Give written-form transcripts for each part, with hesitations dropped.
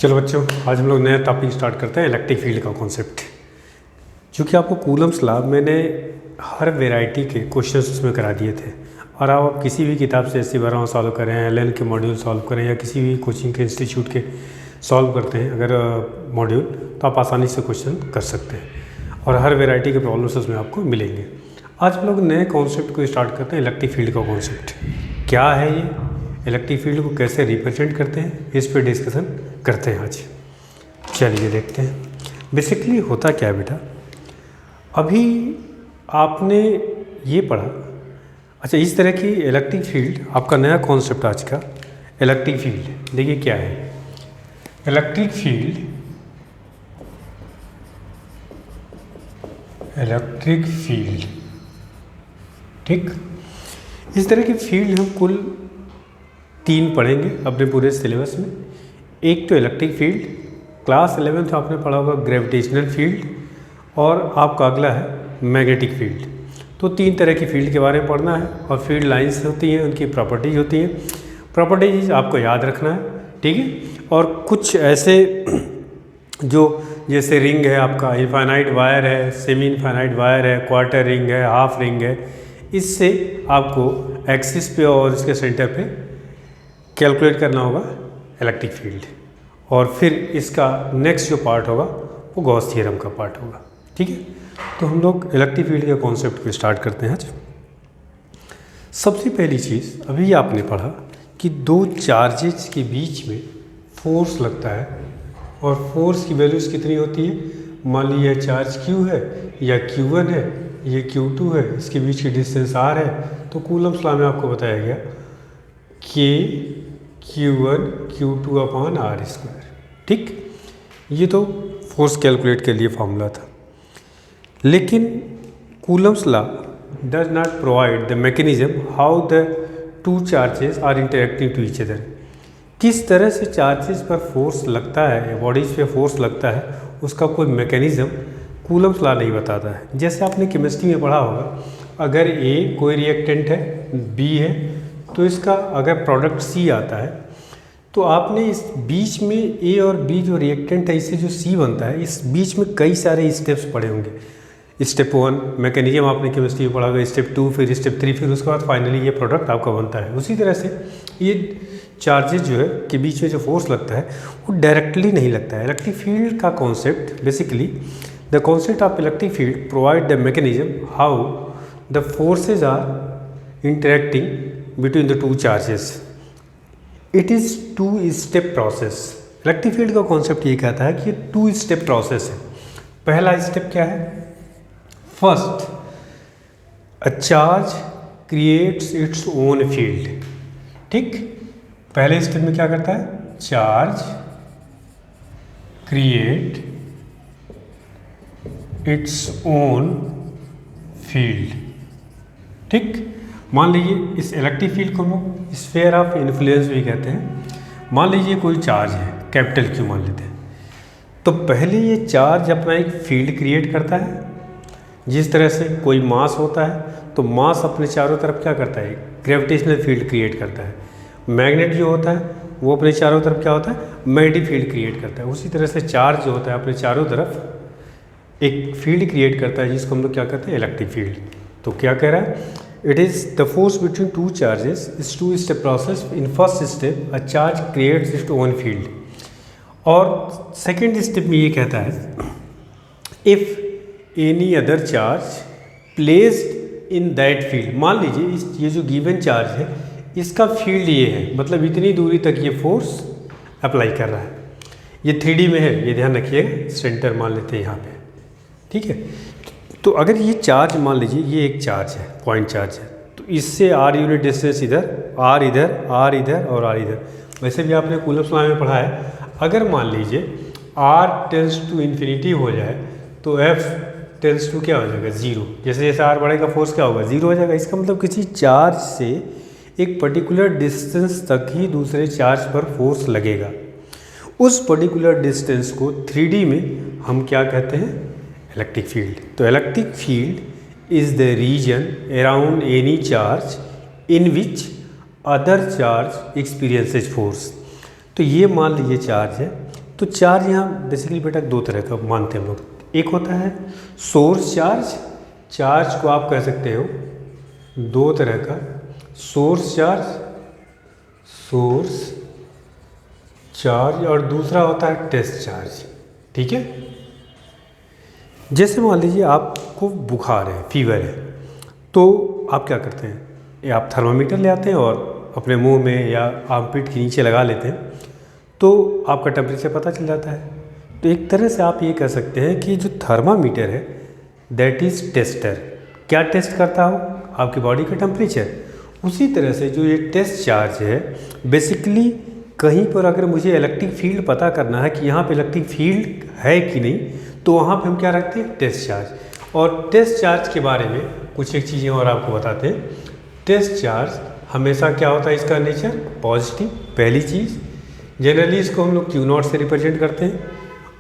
चलो बच्चों, आज हम लोग नया टॉपिक स्टार्ट करते हैं, इलेक्ट्रिक फील्ड का कॉन्सेप्ट। चूँकि आपको कूलम्स लॉ मैंने हर वैरायटी के क्वेश्चंस उसमें करा दिए थे, और आप किसी भी किताब से ऐसी 12वां सॉल्व करें, एलएन के मॉड्यूल सॉल्व करें, या किसी भी कोचिंग के इंस्टीट्यूट के सॉल्व करते हैं अगर मॉड्यूल, तो आप आसानी से क्वेश्चन कर सकते हैं और हर वेराइटी के प्रॉब्लम्स उसमें आपको मिलेंगे। आज हम लोग नए कॉन्सेप्ट को स्टार्ट करते हैं, इलेक्ट्रिक फील्ड का कॉन्सेप्ट क्या है, ये इलेक्ट्रिक फील्ड को कैसे रिप्रेजेंट करते हैं, इस पर डिस्कशन करते हैं आज। चलिए देखते हैं बेसिकली होता क्या है बेटा। अभी आपने ये पढ़ा, अच्छा इस तरह की इलेक्ट्रिक फील्ड, आपका नया कॉन्सेप्ट आज का इलेक्ट्रिक फील्ड। देखिए क्या है इलेक्ट्रिक फील्ड। इलेक्ट्रिक फील्ड, ठीक, इस तरह की फील्ड हम कुल 3 पढ़ेंगे अपने पूरे सिलेबस में। एक तो इलेक्ट्रिक फील्ड, क्लास 11th आपने पढ़ा होगा ग्रेविटेशनल फील्ड, और आपका अगला है मैग्नेटिक फील्ड। तो 3 तरह की फील्ड के बारे में पढ़ना है, और फील्ड लाइंस होती हैं, उनकी प्रॉपर्टीज होती हैं। प्रॉपर्टीज आपको याद रखना है, ठीक है। और कुछ ऐसे जो जैसे रिंग है, आपका इनफाइनाइट वायर है, सेमी इनफाइनाइट वायर है, क्वार्टर रिंग है, हाफ रिंग है, इससे आपको एक्सिस पे और इसके सेंटर पे कैलकुलेट करना होगा इलेक्ट्रिक फील्ड। और फिर इसका नेक्स्ट जो पार्ट होगा वो गॉस थ्योरम का पार्ट होगा, ठीक है। तो हम लोग इलेक्ट्रिक फील्ड के कॉन्सेप्ट को स्टार्ट करते हैं आज। सबसे पहली चीज़ अभी आपने पढ़ा कि 2 चार्जेज के बीच में फोर्स लगता है, और फोर्स की वैल्यूज़ कितनी होती है। मान लीजिए चार्ज Q है या Q1 है, ये Q2 है, इसके बीच की डिस्टेंस R है। तो कूलम्स लॉ में आपको बताया गया K Q1 Q2 upon R², ठीक। ये तो फोर्स कैलकुलेट के लिए फॉर्मूला था। लेकिन Coulomb's law does not provide the mechanism how the 2 charges are interacting to each other. किस तरह से चार्जेस पर फोर्स लगता है या बॉडीज पे फोर्स लगता है, उसका कोई मैकेनिज्म कूलम्स लॉ नहीं बताता है। जैसे आपने केमिस्ट्री में पढ़ा होगा, अगर A कोई रिएक्टेंट है, B है, तो इसका अगर प्रोडक्ट C आता है, तो आपने इस बीच में A और B जो रिएक्टेंट है, इससे जो C बनता है, इस बीच में कई सारे स्टेप्स पड़े होंगे। स्टेप 1 मैकेनिज्म आपने केमिस्ट्री में पढ़ा होगा, स्टेप 2, फिर स्टेप 3, फिर उसके बाद फाइनली ये प्रोडक्ट आपका बनता है। उसी तरह से ये चार्जेस जो है के बीच में जो फोर्स लगता है वो डायरेक्टली नहीं लगता है। इलेक्ट्रिक फील्ड का concept basically, the concept of electric field provide the mechanism how the forces are interacting between the 2 charges. It is 2 step process. Electric field का कॉन्सेप्ट ये कहता है कि ये 2 स्टेप प्रोसेस है। पहला स्टेप क्या है, first a charge creates it's own field, ठीक। पहले स्टेप में क्या करता है, charge create its own field, ठीक। मान लीजिए इस इलेक्ट्रिक फील्ड को हम स्फीयर ऑफ इन्फ्लुएंस भी कहते हैं। मान लीजिए कोई चार्ज है, कैपिटल Q मान लेते हैं, तो पहले ये चार्ज अपना एक फील्ड क्रिएट करता है। जिस तरह से कोई मास होता है, तो मास अपने चारों तरफ क्या करता है, ग्रेविटेशनल फील्ड क्रिएट करता है। मैग्नेट जो होता है वो अपने चारों तरफ क्या होता है, मैग्नेटिक फील्ड क्रिएट करता है। उसी तरह से चार्ज जो होता है अपने चारों तरफ एक फील्ड क्रिएट करता है, जिसको हम लोग क्या कहते हैं, इलेक्ट्रिक फील्ड। तो क्या कह रहा है, it is the force between 2 charges is 2 step process. In first step a charge creates it's own field, और सेकेंड स्टेप में ये कहता है if any other charge placed in that field. मान लीजिए ये जो गिवन चार्ज है, इसका फील्ड ये है, मतलब इतनी दूरी तक ये फोर्स अप्लाई कर रहा है। ये 3D में है, ये ध्यान रखिएगा, सेंटर मान लेते हैं यहाँ पे, ठीक है। तो अगर ये चार्ज मान लीजिए ये एक चार्ज है, पॉइंट चार्ज है, तो इससे R यूनिट डिस्टेंस इधर, R इधर, R इधर और R इधर। वैसे भी आपने कूलम्स लॉ में पढ़ा है, अगर मान लीजिए R टेंड्स टू इन्फिनिटी हो जाए, तो F टेंड्स टू क्या हो जाएगा, 0। जैसे जैसे R बढ़ेगा फोर्स क्या होगा, 0 हो जाएगा। इसका मतलब किसी चार्ज से एक पर्टिकुलर डिस्टेंस तक ही दूसरे चार्ज पर फोर्स लगेगा। उस पर्टिकुलर डिस्टेंस को 3D में हम क्या कहते हैं, इलेक्ट्रिक फील्ड। तो electric field is the region around any charge in which other charge experiences force. तो ये मान लीजिए चार्ज है, तो चार्ज यहाँ बेसिकली बेटा दो तरह का मानते हैं हम लोग। एक होता है सोर्स चार्ज, चार्ज को आप कह सकते हो दो तरह का, सोर्स चार्ज और दूसरा होता है टेस्ट चार्ज। ठीक है, जैसे मान लीजिए आपको बुखार है, फीवर है, तो आप क्या करते हैं, या आप थर्मामीटर ले आते हैं और अपने मुंह में या आर्मपिट के नीचे लगा लेते हैं, तो आपका टेम्परेचर पता चल जाता है। तो एक तरह से आप ये कह सकते हैं कि जो थर्मामीटर है दैट इज़ टेस्टर। क्या टेस्ट करता हो, आपकी बॉडी का टेम्परेचर। उसी तरह से जो ये टेस्ट चार्ज है, बेसिकली कहीं पर अगर मुझे इलेक्ट्रिक फील्ड पता करना है कि यहाँ पे इलेक्ट्रिक फील्ड है कि नहीं, तो वहाँ पे हम क्या रखते हैं, टेस्ट चार्ज। और टेस्ट चार्ज के बारे में कुछ एक चीज़ें और आपको बताते हैं। टेस्ट चार्ज हमेशा क्या होता है, इसका नेचर पॉजिटिव, पहली चीज़। जनरली इसको हम लोग Q0 से रिप्रेजेंट करते हैं,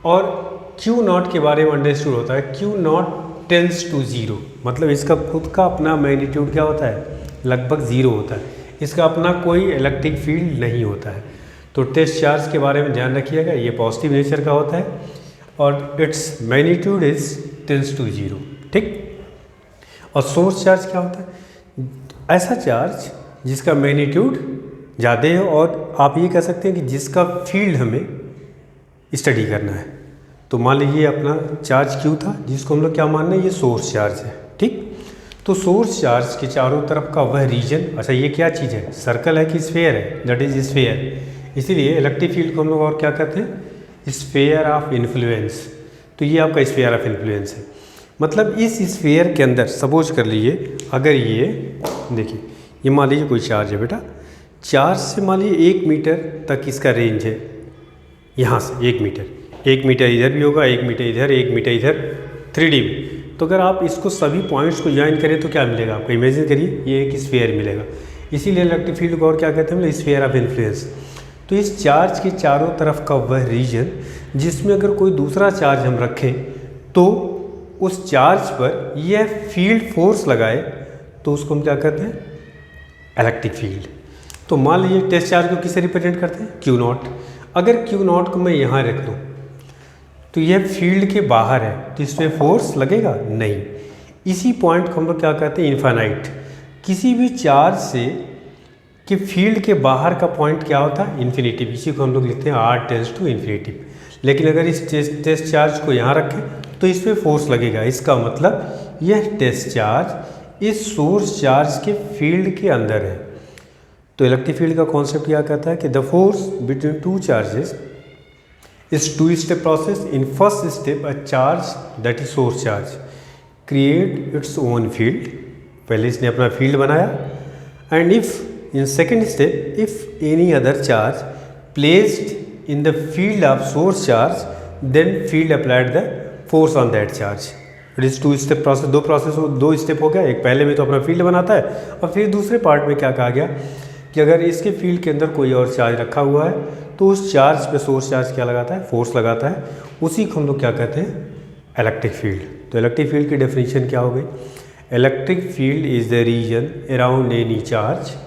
और Q0 के बारे में अंडरस्टूड होता है Q0 टेंस टू ज़ीरो, मतलब इसका खुद का अपना मैग्नीट्यूड क्या होता है, लगभग ज़ीरो होता है, इसका अपना कोई इलेक्ट्रिक फील्ड नहीं होता है। तो टेस्ट चार्ज के बारे में ध्यान रखिएगा, ये पॉजिटिव नेचर का होता है और its magnitude is tends to zero. ठीक, और सोर्स चार्ज क्या होता है, ऐसा चार्ज जिसका मैग्नीट्यूड ज़्यादा है और आप ये कह सकते हैं कि जिसका फील्ड हमें स्टडी करना है। तो मान लीजिए अपना चार्ज Q था, जिसको हम लोग क्या मान रहे हैं, ये सोर्स चार्ज है। ठीक, तो सोर्स चार्ज के चारों तरफ का वह रीजन, अच्छा ये क्या चीज़ है, सर्कल है कि स्फेयर है, दैट इज स्फेयर। इसीलिए इलेक्ट्रिक फील्ड को हम लोग और क्या कहते हैं, स्फेयर ऑफ इन्फ्लुएंस। तो ये आपका स्फेयर ऑफ इन्फ्लुएंस है। मतलब इस स्फेयर के अंदर सपोज कर लीजिए, अगर ये देखिए, ये मान लीजिए कोई चार्ज है बेटा, चार्ज से मान लीजिए 1 मीटर तक इसका रेंज है, यहाँ से 1 मीटर इधर भी होगा, 1 मीटर इधर, 1 मीटर इधर, 3D में। तो अगर आप इसको सभी पॉइंट्स को ज्वाइन करें तो क्या मिलेगा आपको, इमेजिन करिए, ये एक स्फेयर मिलेगा। इसीलिए इलेक्ट्रिक फील्ड को और क्या कहते हैं, स्फेयर ऑफ इन्फ्लुएंस। तो इस चार्ज के चारों तरफ का वह रीजन जिसमें अगर कोई दूसरा चार्ज हम रखें तो उस चार्ज पर यह फील्ड फोर्स लगाए, तो उसको हम क्या कहते हैं, इलेक्ट्रिक फील्ड। तो मान लीजिए टेस्ट चार्ज को किससे रिप्रेजेंट करते हैं, Q0। अगर Q0 को मैं यहाँ रख दूँ तो यह फील्ड के बाहर है, तो इसमें फोर्स लगेगा नहीं। इसी पॉइंट को हम लोग क्या कहते हैं, इन्फाइनाइट। किसी भी चार्ज से कि फील्ड के बाहर का पॉइंट क्या होता है, इन्फिनिटिव। इसी को हम लोग लिखते हैं R टेंस टू इन्फिनिटिव। लेकिन अगर इस टेस्ट चार्ज को यहाँ रखें तो इसमें फोर्स लगेगा। इसका मतलब यह टेस्ट चार्ज इस सोर्स चार्ज के फील्ड के अंदर है। तो इलेक्ट्रिक फील्ड का कॉन्सेप्ट क्या कहता है कि the force between two charges is two step process. In first step a charge that is source charge create its own field, पहले इसने अपना फील्ड बनाया। And if in second step, if any other charge placed in the field of source charge, then field applied the force on that charge. It is two step process, दो step हो गया। एक पहले में तो अपना field बनाता है, और फिर दूसरे पार्ट में क्या कहा गया कि अगर इसके फील्ड के अंदर कोई और चार्ज रखा हुआ है तो उस चार्ज पे सोर्स चार्ज क्या लगाता है, फोर्स लगाता है। उसी को हम लोग क्या कहते हैं, इलेक्ट्रिक फील्ड। तो इलेक्ट्रिक फील्ड की डेफिनेशन क्या हो गई, electric field is the region around any charge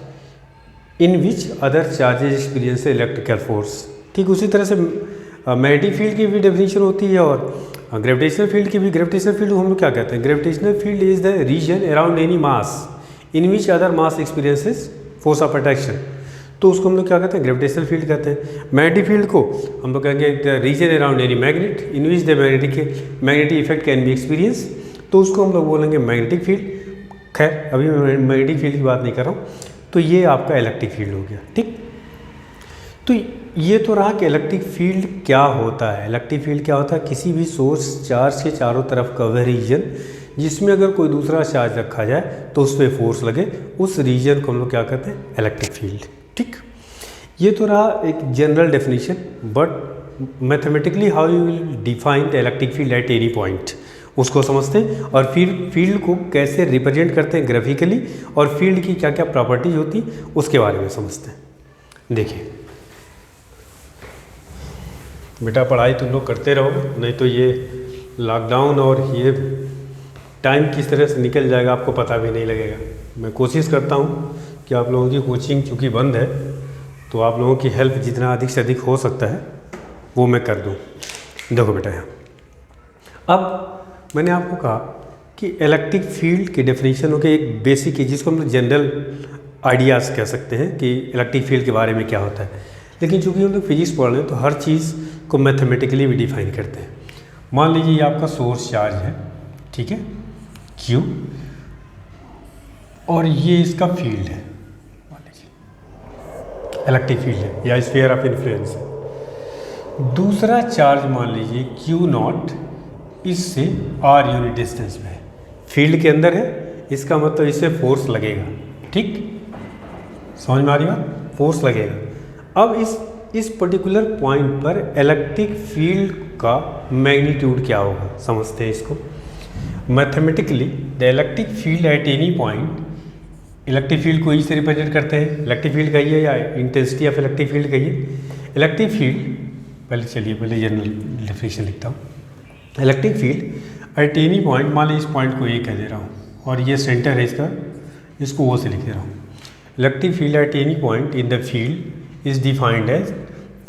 in which other charges experience electrical force. ठीक उसी तरह से मैग्नेटिक फील्ड की भी डेफिनेशन होती है, और ग्रेविटेशनल फील्ड की भी। ग्रेविटेशनल फील्ड हम लोग क्या कहते हैं, gravitational field is the region around any mass in which other mass experiences force of attraction. तो उसको हम लोग क्या कहते हैं, ग्रेविटेशनल फील्ड कहते हैं। मैग्नेटिक फील्ड को हम लोग कहेंगे the region around any magnet in which the magnetic effect can be experience, तो उसको हम लोग बोलेंगे मैग्नेटिक फील्ड। खैर अभी मैं मैग्नेटिक फील्ड की बात नहीं कर रहा हूँ। तो ये आपका इलेक्ट्रिक फील्ड हो गया। ठीक, तो ये तो रहा कि इलेक्ट्रिक फील्ड क्या होता है। इलेक्ट्रिक फील्ड क्या होता है, किसी भी सोर्स चार्ज के चारों तरफ का वह रीजन जिसमें अगर कोई दूसरा चार्ज रखा जाए तो उस पर फोर्स लगे, उस रीजन को हम लोग क्या कहते हैं, इलेक्ट्रिक फील्ड। ठीक, ये तो रहा एक general definition, but mathematically how you will define the electric field at any point, उसको समझते हैं। और फिर फील्ड को कैसे रिप्रेजेंट करते हैं ग्राफिकली, और फील्ड की क्या क्या प्रॉपर्टीज होती उसके बारे में समझते हैं। देखिए बेटा, पढ़ाई तुम लोग करते रहो, नहीं तो ये लॉकडाउन और ये टाइम किस तरह से निकल जाएगा आपको पता भी नहीं लगेगा। मैं कोशिश करता हूँ कि आप लोगों की कोचिंग चूँकि बंद है तो आप लोगों की हेल्प जितना अधिक से अधिक हो सकता है वो मैं कर दूं। देखो बेटा यहाँ अब मैंने आपको कहा कि इलेक्ट्रिक फील्ड की डेफिनेशन हो के एक बेसिक है जिसको हम लोग जनरल आइडियाज़ कह सकते हैं कि इलेक्ट्रिक फील्ड के बारे में क्या होता है, लेकिन चूंकि हम लोग फिजिक्स पढ़ रहे हैं तो हर चीज़ को मैथमेटिकली भी डिफाइन करते हैं। मान लीजिए ये आपका सोर्स चार्ज है, ठीक है, Q, और ये इसका फील्ड है, मान लीजिए इलेक्ट्रिक फील्ड है या स्फीयर ऑफ इन्फ्लुएंस है। दूसरा चार्ज मान लीजिए Q0 इससे r यूनिट डिस्टेंस पे है, फील्ड के अंदर है, इसका मतलब इससे फोर्स लगेगा। ठीक, समझ में आ रही बात, फोर्स लगेगा। अब इस पर्टिकुलर पॉइंट पर इलेक्ट्रिक फील्ड का मैग्नीट्यूड क्या होगा, समझते हैं इसको mathematically. The electric field at any point, electric field को इसे रिप्रेजेंट करते हैं, इलेक्ट्रिक फील्ड कहिए या इंटेंसिटी ऑफ इलेक्ट्रिक फील्ड कहिए। इलेक्ट्रिक फील्ड पहले जनरल डेफिनेशन लिखता हूँ। Electric field at any point, मान लीजिए इस पॉइंट को ए कह दे रहा हूँ और ये सेंटर है इसका, इसको ओ से लिख दे रहा हूँ। Electric field at any point in the field is defined as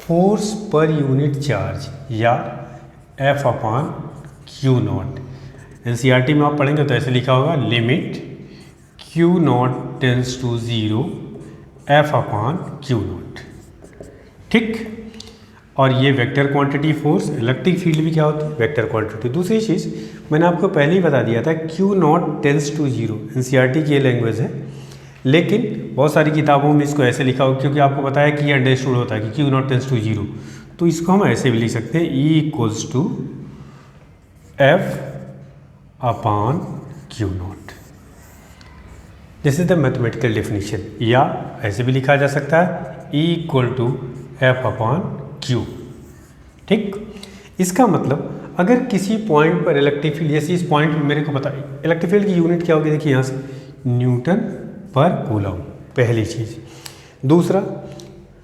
force per unit charge या F अपॉन Q0। NCERT में आप पढ़ेंगे तो ऐसे लिखा होगा, limit Q0 tends to 0 F upon Q0। ठीक, और ये vector quantity force, electric field भी क्या होती है, वेक्टर क्वांटिटी। दूसरी चीज़ मैंने आपको पहले ही बता दिया था, Q0 टेंस टू 0 NCERT की ये लैंग्वेज है, लेकिन बहुत सारी किताबों में इसको ऐसे लिखा हो क्योंकि आपको बताया कि ये अंडरस्टूड होता है कि Q0 टेंस टू 0, तो इसको हम ऐसे भी लिख सकते हैं, E equals to F upon Q0। This is the mathematical definition, या ऐसे भी लिखा जा सकता है E equal to F upon Q। ठीक, इसका मतलब अगर किसी पॉइंट पर इलेक्ट्रिक फील्ड, जैसे इस पॉइंट पर मेरे को पता है इलेक्ट्रिक फील्ड की यूनिट क्या होगी, देखिए यहाँ से न्यूटन पर कूलम, पहली चीज़। दूसरा,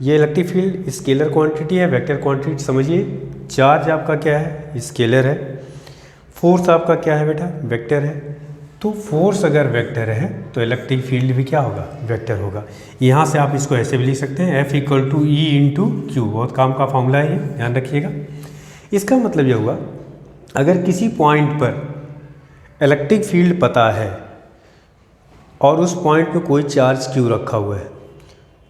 ये इलेक्ट्रिक फील्ड स्केलर क्वांटिटी है, वेक्टर क्वांटिटी समझिए। चार्ज आपका क्या है, स्केलर है। फोर्स आपका क्या है बेटा, वेक्टर है। तो फोर्स अगर वेक्टर है तो इलेक्ट्रिक फील्ड भी क्या होगा, वेक्टर होगा। यहाँ से आप इसको ऐसे भी लिख सकते हैं, F equal to E into Q, बहुत काम का फॉर्मूला है ये, ध्यान रखिएगा। इसका मतलब ये हुआ, अगर किसी पॉइंट पर इलेक्ट्रिक फील्ड पता है और उस पॉइंट पे कोई चार्ज क्यू रखा हुआ है,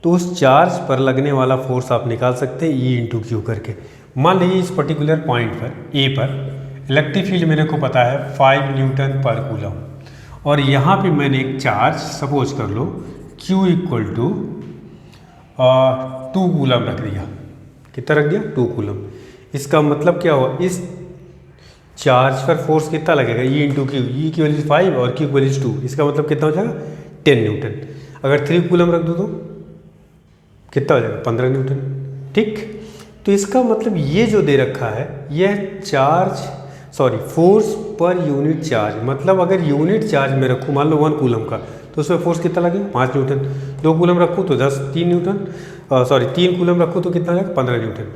तो उस चार्ज पर लगने वाला फोर्स आप निकाल सकते हैं ई इंटू क्यू करके। मान लीजिए इस पर्टिकुलर पॉइंट पर ए पर इलेक्ट्रिक फील्ड मेरे को पता है 5 न्यूटन पर कूलम, और यहाँ पे मैंने एक चार्ज सपोज कर लो Q इक्वल टू 2 कूलम रख दिया। कितना रख दिया, 2 कूलम। इसका मतलब क्या हुआ, इस चार्ज पर फोर्स कितना लगेगा, E इंटू क्यू, ई की वैल्यू 5 और Q की वैल्यू 2, इसका मतलब कितना हो जाएगा 10 न्यूटन। अगर 3 कूलम रख दो तो कितना हो जाएगा 15 न्यूटन। ठीक, तो इसका मतलब ये जो दे रखा है यह charge force per unit charge, मतलब अगर यूनिट चार्ज में रखूँ मान लो 1 कूलम का, तो उसमें फोर्स कितना लगेगा 5 न्यूटन। 2 कूलम रखूँ तो 3 न्यूटन, 3 कूलम रखूँ तो कितना लगेगा 15 न्यूटन।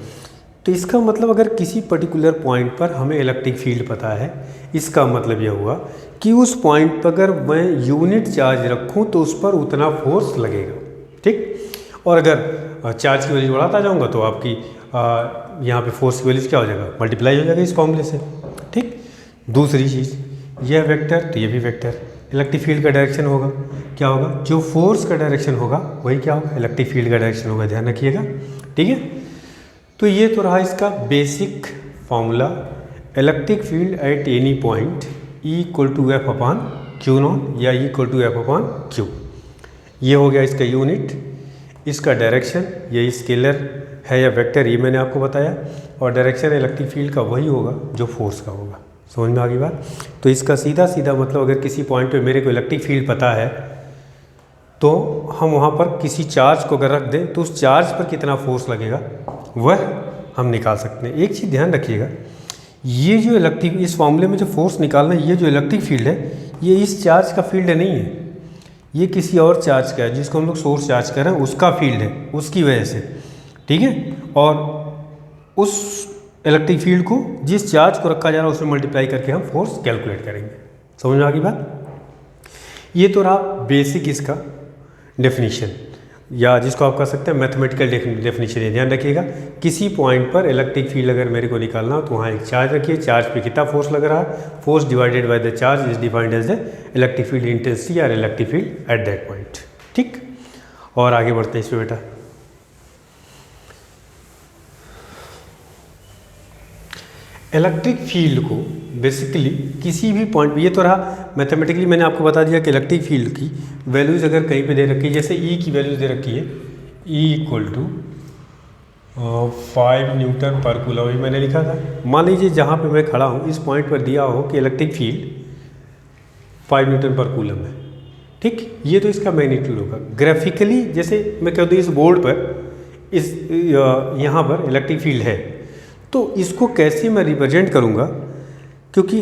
तो इसका मतलब अगर किसी पर्टिकुलर पॉइंट पर हमें इलेक्ट्रिक फील्ड पता है, इसका मतलब यह हुआ कि उस पॉइंट पर अगर मैं यूनिट चार्ज रखूँ तो उस पर उतना फोर्स लगेगा। ठीक, और अगर चार्ज की वैल्यू बढ़ाता जाऊँगा तो आपकी यहाँ पे फोर्स की वैल्यू क्या हो जाएगा, मल्टीप्लाई हो जाएगा इस फॉर्मूले से। ठीक, दूसरी चीज़, यह वेक्टर तो ये भी वेक्टर, इलेक्ट्रिक फील्ड का डायरेक्शन होगा क्या होगा, जो फोर्स का डायरेक्शन होगा वही क्या होगा, इलेक्ट्रिक फील्ड का डायरेक्शन होगा, ध्यान रखिएगा। ठीक है, तो ये तो रहा इसका basic formula, electric field at any point E equal to F upon Q0 या E equal to F upon Q। ये हो गया इसका यूनिट। इसका डायरेक्शन, ये स्केलर है या वेक्टर, ये मैंने आपको बताया, और डायरेक्शन इलेक्ट्रिक फील्ड का वही होगा जो फोर्स का होगा। समझ में आ गई बात। तो इसका सीधा सीधा मतलब अगर किसी पॉइंट पे मेरे को इलेक्ट्रिक फील्ड पता है तो हम वहाँ पर किसी चार्ज को अगर रख दें तो उस चार्ज पर कितना फोर्स लगेगा वह हम निकाल सकते हैं। एक चीज़ ध्यान रखिएगा, ये जो इलेक्ट्रिक, इस फॉर्मूले में जो फोर्स निकालना है, ये जो इलेक्ट्रिक फील्ड है ये इस चार्ज का फील्ड नहीं है, ये किसी और चार्ज का है जिसको हम लोग सोर्स चार्ज कर रहे हैं, उसका फील्ड है, उसकी वजह से। ठीक है, और उस इलेक्ट्रिक फील्ड को जिस चार्ज को रखा जा रहा है उसमें मल्टीप्लाई करके हम फोर्स कैलकुलेट करेंगे। समझ में आ गई बात। ये तो रहा बेसिक इसका डेफिनेशन। या जिसको आप कह सकते हैं मैथमेटिकल डेफिनेशन है। ध्यान रखिएगा, किसी पॉइंट पर इलेक्ट्रिक फील्ड अगर मेरे को निकालना हो तो वहाँ एक चार्ज रखिए, चार्ज पे कितना फोर्स लग रहा है, force divided by the charge is defined as the electric field intensity या electric field at that point. ठीक, और आगे बढ़ते हैं इसमें बेटा। इलेक्ट्रिक फील्ड को बेसिकली किसी भी पॉइंट पे, ये तो रहा मैथमेटिकली मैंने आपको बता दिया कि इलेक्ट्रिक फील्ड की वैल्यूज़ अगर कहीं पे दे रखी है, जैसे ई की वैल्यूज़ दे रखी है, ई इक्वल टू 5 न्यूटन पर कूलम, अभी मैंने लिखा था। मान लीजिए जहाँ पे मैं खड़ा हूँ इस पॉइंट पर दिया हो कि इलेक्ट्रिक फील्ड 5 न्यूटन पर कूलम है। ठीक, ये तो इसका मैग्नीट्यूड होगा। ग्राफिकली जैसे मैं कह दूँ इस बोर्ड पर इस यहाँ पर इलेक्ट्रिक फील्ड है, तो इसको कैसे मैं रिप्रेजेंट करूँगा, क्योंकि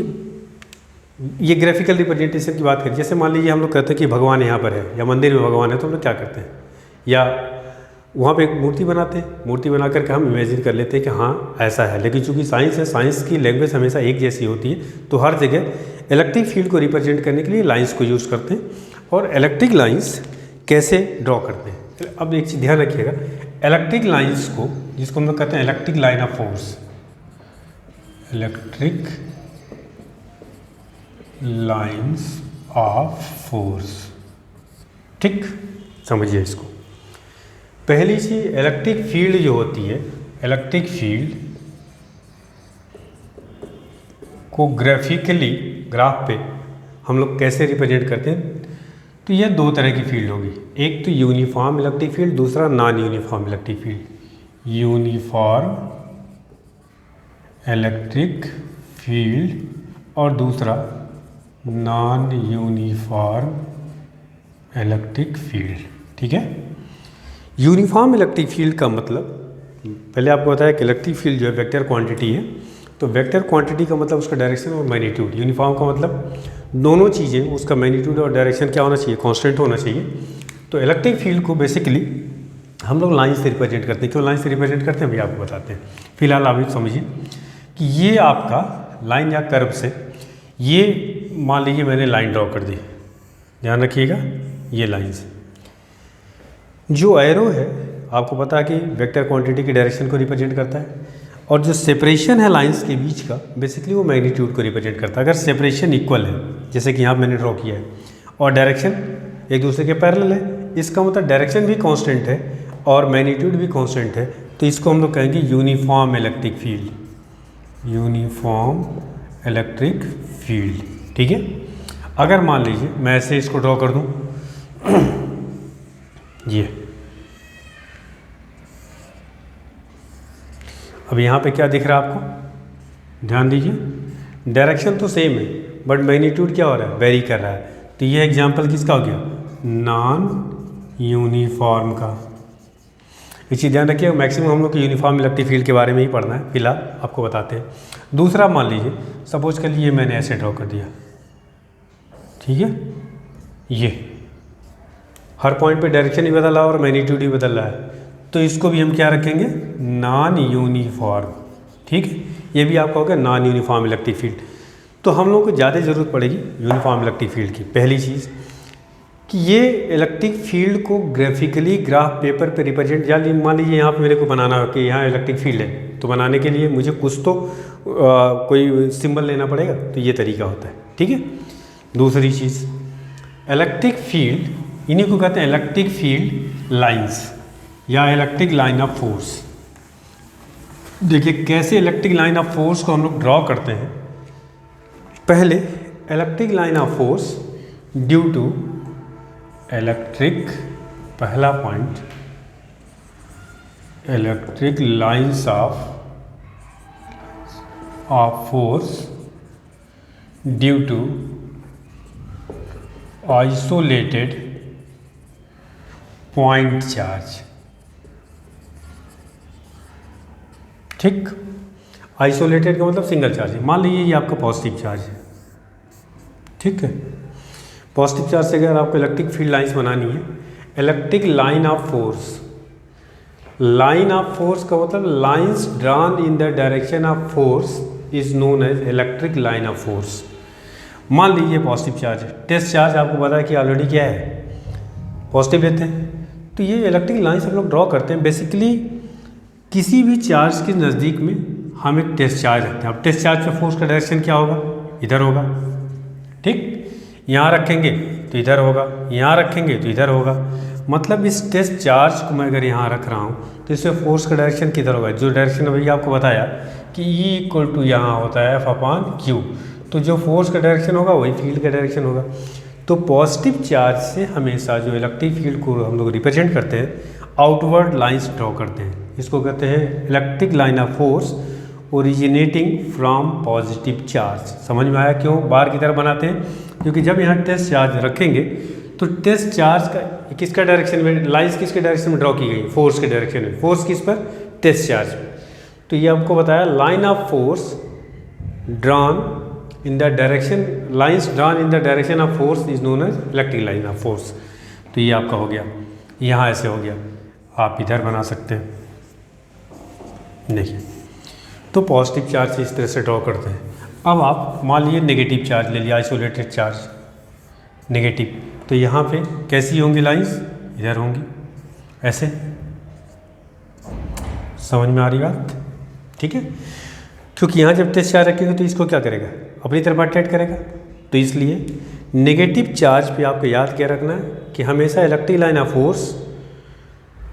ये ग्राफिकल रिप्रेजेंटेशन की बात करें। जैसे मान लीजिए हम लोग कहते हैं कि भगवान यहाँ पर है या मंदिर में भगवान है, तो हम लोग क्या करते हैं, या वहाँ पे एक मूर्ति बनाते हैं, मूर्ति बना करके हम इमेजिन कर लेते हैं कि हाँ ऐसा है। लेकिन चूंकि साइंस है, साइंस की लैंग्वेज हमेशा एक जैसी होती है, तो हर जगह इलेक्ट्रिक फील्ड को रिप्रेजेंट करने के लिए लाइन्स को यूज़ करते हैं। और इलेक्ट्रिक लाइन्स कैसे ड्रॉ करते हैं, अब एक चीज़ ध्यान रखिएगा, इलेक्ट्रिक लाइन्स को, जिसको हम लोग कहते हैं electric line of force, electric lines of force. ठीक, समझिए इसको। पहली चीज, इलेक्ट्रिक फील्ड जो होती है, इलेक्ट्रिक फील्ड को ग्राफिकली ग्राफ पे हम लोग कैसे रिप्रेजेंट करते हैं, तो यह दो तरह की फील्ड होगी। एक तो यूनिफॉर्म इलेक्ट्रिक फील्ड, दूसरा non uniform electric field. Uniform electric field और दूसरा नॉन यूनिफॉर्म इलेक्ट्रिक फील्ड। ठीक है, यूनिफॉर्म इलेक्ट्रिक फील्ड का मतलब, पहले आपको बताया कि इलेक्ट्रिक फील्ड जो है वेक्टर क्वांटिटी है, तो वेक्टर क्वांटिटी का मतलब उसका डायरेक्शन और मैग्नीट्यूड। यूनिफॉर्म का मतलब दोनों चीज़ें, उसका मैग्नीट्यूड और डायरेक्शन क्या होना चाहिए, कांस्टेंट होना चाहिए। तो इलेक्ट्रिक फील्ड को बेसिकली हम लोग लाइन से रिप्रेजेंट करते हैं। क्यों लाइन से रिप्रेजेंट करते हैं, भैया आपको बताते हैं। फिलहाल आप समझिए कि ये आपका लाइन या कर्व से, ये मान लीजिए मैंने लाइन ड्रॉ कर दी, ध्यान रखिएगा, ये लाइन से जो एरो है आपको पता है कि वेक्टर क्वांटिटी की डायरेक्शन को रिप्रेजेंट करता है, और जो सेपरेशन है लाइंस के बीच का बेसिकली वो मैग्नीट्यूड को रिप्रेजेंट करता है। अगर सेपरेशन इक्वल है, जैसे कि यहाँ मैंने ड्रॉ किया है, और डायरेक्शन एक दूसरे के पैरेलल है, इसका मतलब डायरेक्शन भी कांस्टेंट है और मैग्नीट्यूड भी कांस्टेंट है, तो इसको हम लोग कहेंगे uniform electric field. Uniform electric field. ठीक है, अगर मान लीजिए मैं ऐसे इसको ड्रॉ कर दूँ, ये अब यहाँ पे क्या दिख रहा है आपको, ध्यान दीजिए, डायरेक्शन तो सेम है बट मैग्नीट्यूड क्या हो रहा है, वेरी कर रहा है। तो ये एग्जांपल किसका हो गया, नॉन यूनिफॉर्म का। एक चीज़ ध्यान रखिए, मैक्सिमम हम लोग को यूनिफॉर्म इलेक्ट्रिक फील्ड के बारे में ही पढ़ना है, फिलहाल आपको बताते हैं। दूसरा मान लीजिए, सपोज कर लीजिए मैंने ऐसे ड्रॉ कर दिया, ठीक है, ये हर पॉइंट पे डायरेक्शन ही बदल रहा है और मैग्नीट्यूड ही बदल रहा है, तो इसको भी हम क्या रखेंगे, नॉन यूनिफॉर्म। ठीक है, ये भी आपका होगा नॉन यूनिफॉर्म इलेक्ट्रिक फील्ड। तो हम लोग को ज़्यादा ज़रूरत पड़ेगी यूनिफॉर्म इलेक्ट्रिक फील्ड की। पहली चीज़ कि ये इलेक्ट्रिक फील्ड को ग्राफिकली ग्राफ पेपर पे रिप्रेजेंट, या मान लीजिए यहाँ पे मेरे को बनाना हो कि यहाँ इलेक्ट्रिक फील्ड है, तो बनाने के लिए मुझे कुछ तो कोई सिंबल लेना पड़ेगा, तो ये तरीका होता है। ठीक है, दूसरी चीज़, इलेक्ट्रिक फील्ड, इन्हीं को कहते हैं इलेक्ट्रिक फील्ड लाइंस या इलेक्ट्रिक लाइन ऑफ फोर्स। देखिए कैसे इलेक्ट्रिक लाइन ऑफ फोर्स को हम लोग ड्रॉ करते हैं। पहले electric line of force due to electric, पहला point, electric lines of force due to isolated point charge. ठीक, आइसोलेटेड का मतलब सिंगल चार्ज है। मान लीजिए ये आपका पॉजिटिव चार्ज है, ठीक है, पॉजिटिव चार्ज से अगर आपको इलेक्ट्रिक फील्ड लाइंस बनानी है, electric line of force, line of force का मतलब lines drawn in the direction of force is known as electric line of force. मान लीजिए पॉजिटिव चार्ज है, टेस्ट चार्ज आपको पता है कि ऑलरेडी क्या है, पॉजिटिव लेते हैं, तो ये इलेक्ट्रिक लाइन्स हम लोग ड्रॉ करते हैं बेसिकली किसी भी चार्ज के नज़दीक में हम एक टेस्ट चार्ज रखते हैं। अब टेस्ट चार्ज पे फोर्स का डायरेक्शन क्या होगा, इधर होगा, ठीक। यहाँ रखेंगे तो इधर होगा, यहाँ रखेंगे तो इधर होगा। मतलब इस टेस्ट चार्ज को मैं अगर यहाँ रख रहा हूँ तो इसमें फोर्स का डायरेक्शन किधर होगा, जो डायरेक्शन अभी आपको बताया कि E इक्वल टू यहाँ होता है F/Q, तो जो फोर्स का डायरेक्शन होगा वही फील्ड का डायरेक्शन होगा। तो पॉजिटिव चार्ज से हमेशा जो इलेक्ट्रिक फील्ड को हम लोग रिप्रेजेंट करते हैं आउटवर्ड लाइंस ड्रॉ करते हैं। इसको कहते हैं electric line of force originating from positive charge. समझ में आया क्यों बार की तरह बनाते हैं? क्योंकि जब यहाँ टेस्ट चार्ज रखेंगे तो टेस्ट चार्ज का किसका डायरेक्शन में, लाइंस किसके डायरेक्शन में ड्रॉ की गई, फोर्स के डायरेक्शन में। फोर्स किस पर, टेस्ट चार्ज पर। तो ये हमको बताया line of force drawn in the direction, lines drawn in the direction of force is known as electric line of force. तो ये आपका हो गया, यहाँ ऐसे हो गया, आप इधर बना सकते हैं। देखिए तो पॉजिटिव चार्ज इस तरह से ड्रॉ करते हैं। अब आप मान लीजिए नेगेटिव चार्ज ले लिया, आइसोलेटेड चार्ज नेगेटिव, तो यहाँ पे कैसी होंगी लाइंस, इधर होंगी ऐसे। समझ में आ रही बात? ठीक है, क्योंकि यहाँ जब टेस्ट चार्ज रखेंगे तो इसको क्या करेगा, अपनी तरफ अट्रैक्ट करेगा। तो इसलिए नेगेटिव चार्ज पे आपको याद क्या रखना है कि हमेशा electric line of force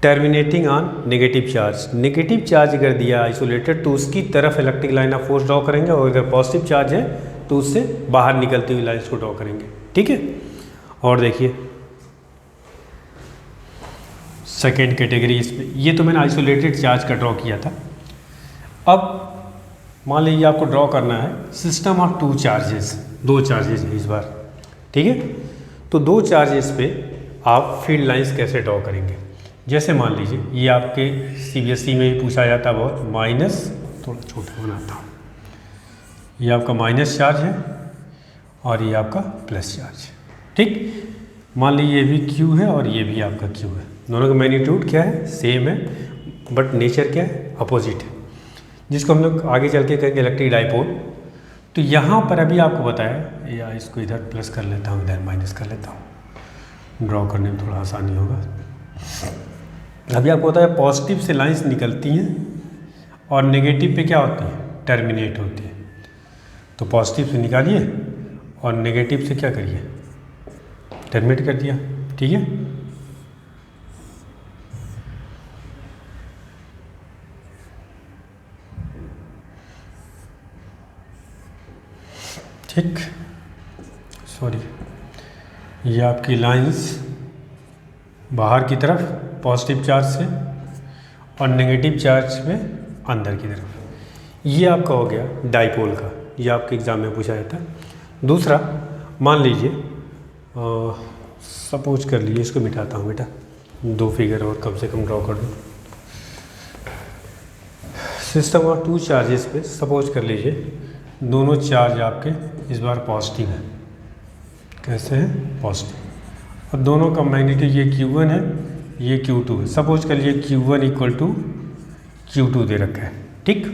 terminating on negative charge. Negative charge अगर दिया आइसोलेटेड तो उसकी तरफ electric line of force draw करेंगे, और अगर पॉजिटिव चार्ज है तो उससे बाहर निकलती हुई लाइन्स को ड्रॉ करेंगे। ठीक है, और देखिए सेकेंड कैटेगरी इसमें, ये तो मैंने आइसोलेटेड चार्ज का ड्रॉ किया था। अब मान लीजिए आपको ड्रॉ करना है सिस्टम ऑफ टू चार्जेस, दो चार्जेस है इस बार। ठीक है, तो दो चार्जेस पे आप फील्ड लाइंस कैसे ड्रॉ करेंगे। जैसे मान लीजिए ये आपके CBSE में ही पूछा जाता है बहुत, माइनस, थोड़ा छोटा बनाता हूँ, ये आपका माइनस चार्ज है और ये आपका प्लस चार्ज है। ठीक, मान लीजिए ये भी Q है और ये भी आपका Q है। दोनों का मैग्नीट्यूड क्या है, सेम है, बट नेचर क्या है, अपोजिट है, जिसको हम लोग आगे चल के कहेंगे इलेक्ट्रिक डाइपोल। तो यहाँ पर अभी आपको बताया, या इसको इधर प्लस कर लेता हूँ, इधर माइनस कर लेता हूँ, ड्रॉ करने में थोड़ा आसानी होगा। अभी आपको बताया पॉजिटिव से लाइंस निकलती हैं और नेगेटिव पे क्या होती है, टर्मिनेट होती है। तो पॉजिटिव से निकालिए और नेगेटिव से क्या करिए, टर्मिनेट कर दिया। ठीक है, ठीक, सॉरी, ये आपकी लाइंस बाहर की तरफ पॉजिटिव चार्ज से और नेगेटिव चार्ज में अंदर की तरफ। ये आपका हो गया डाइपोल का, ये आपके एग्ज़ाम में पूछा जाता है। दूसरा मान लीजिए, सपोज कर लीजिए, इसको मिटाता हूँ बेटा, दो फिगर और कम से कम ड्रॉ कर दूँ। सिस्टम ऑफ टू चार्जेस पे सपोज कर लीजिए दोनों चार्ज आपके इस बार पॉजिटिव है। कैसे है, पॉजिटिव, और दोनों का मैग्नीट्यूड ये Q1 है, ये Q2 है। सपोज कर लीजिए Q1 इक्वल टू Q2 दे रखा है। ठीक,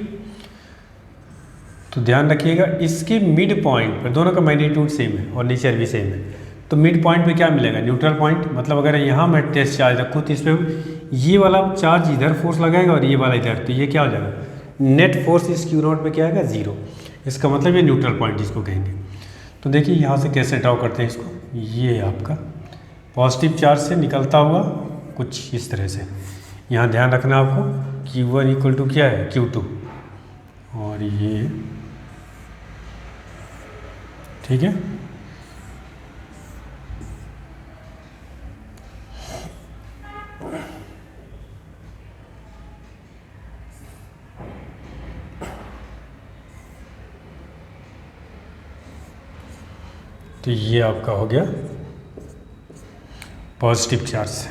तो ध्यान रखिएगा इसके मिड पॉइंट पर दोनों का मैग्नीट्यूड सेम है और नेचर भी सेम है। तो मिड पॉइंट पे क्या मिलेगा, न्यूट्रल पॉइंट। मतलब अगर यहाँ मैं टेस्ट चार्ज रखूँ तो इस पर ये वाला चार्ज इधर फोर्स लगाएगा और ये वाला इधर, तो ये क्या हो जाएगा, नेट फोर्स इस Q0 पे क्या आएगा, 0। इसका मतलब ये न्यूट्रल पॉइंट इसको कहेंगे। तो देखिए यहाँ से कैसे ड्रॉ करते हैं इसको, ये आपका पॉजिटिव चार्ज से निकलता हुआ कुछ इस तरह से। यहाँ ध्यान रखना आपको Q1 इक्वल टू क्या है, Q2, और ये ठीक है। तो ये आपका हो गया पॉजिटिव चार्ज से।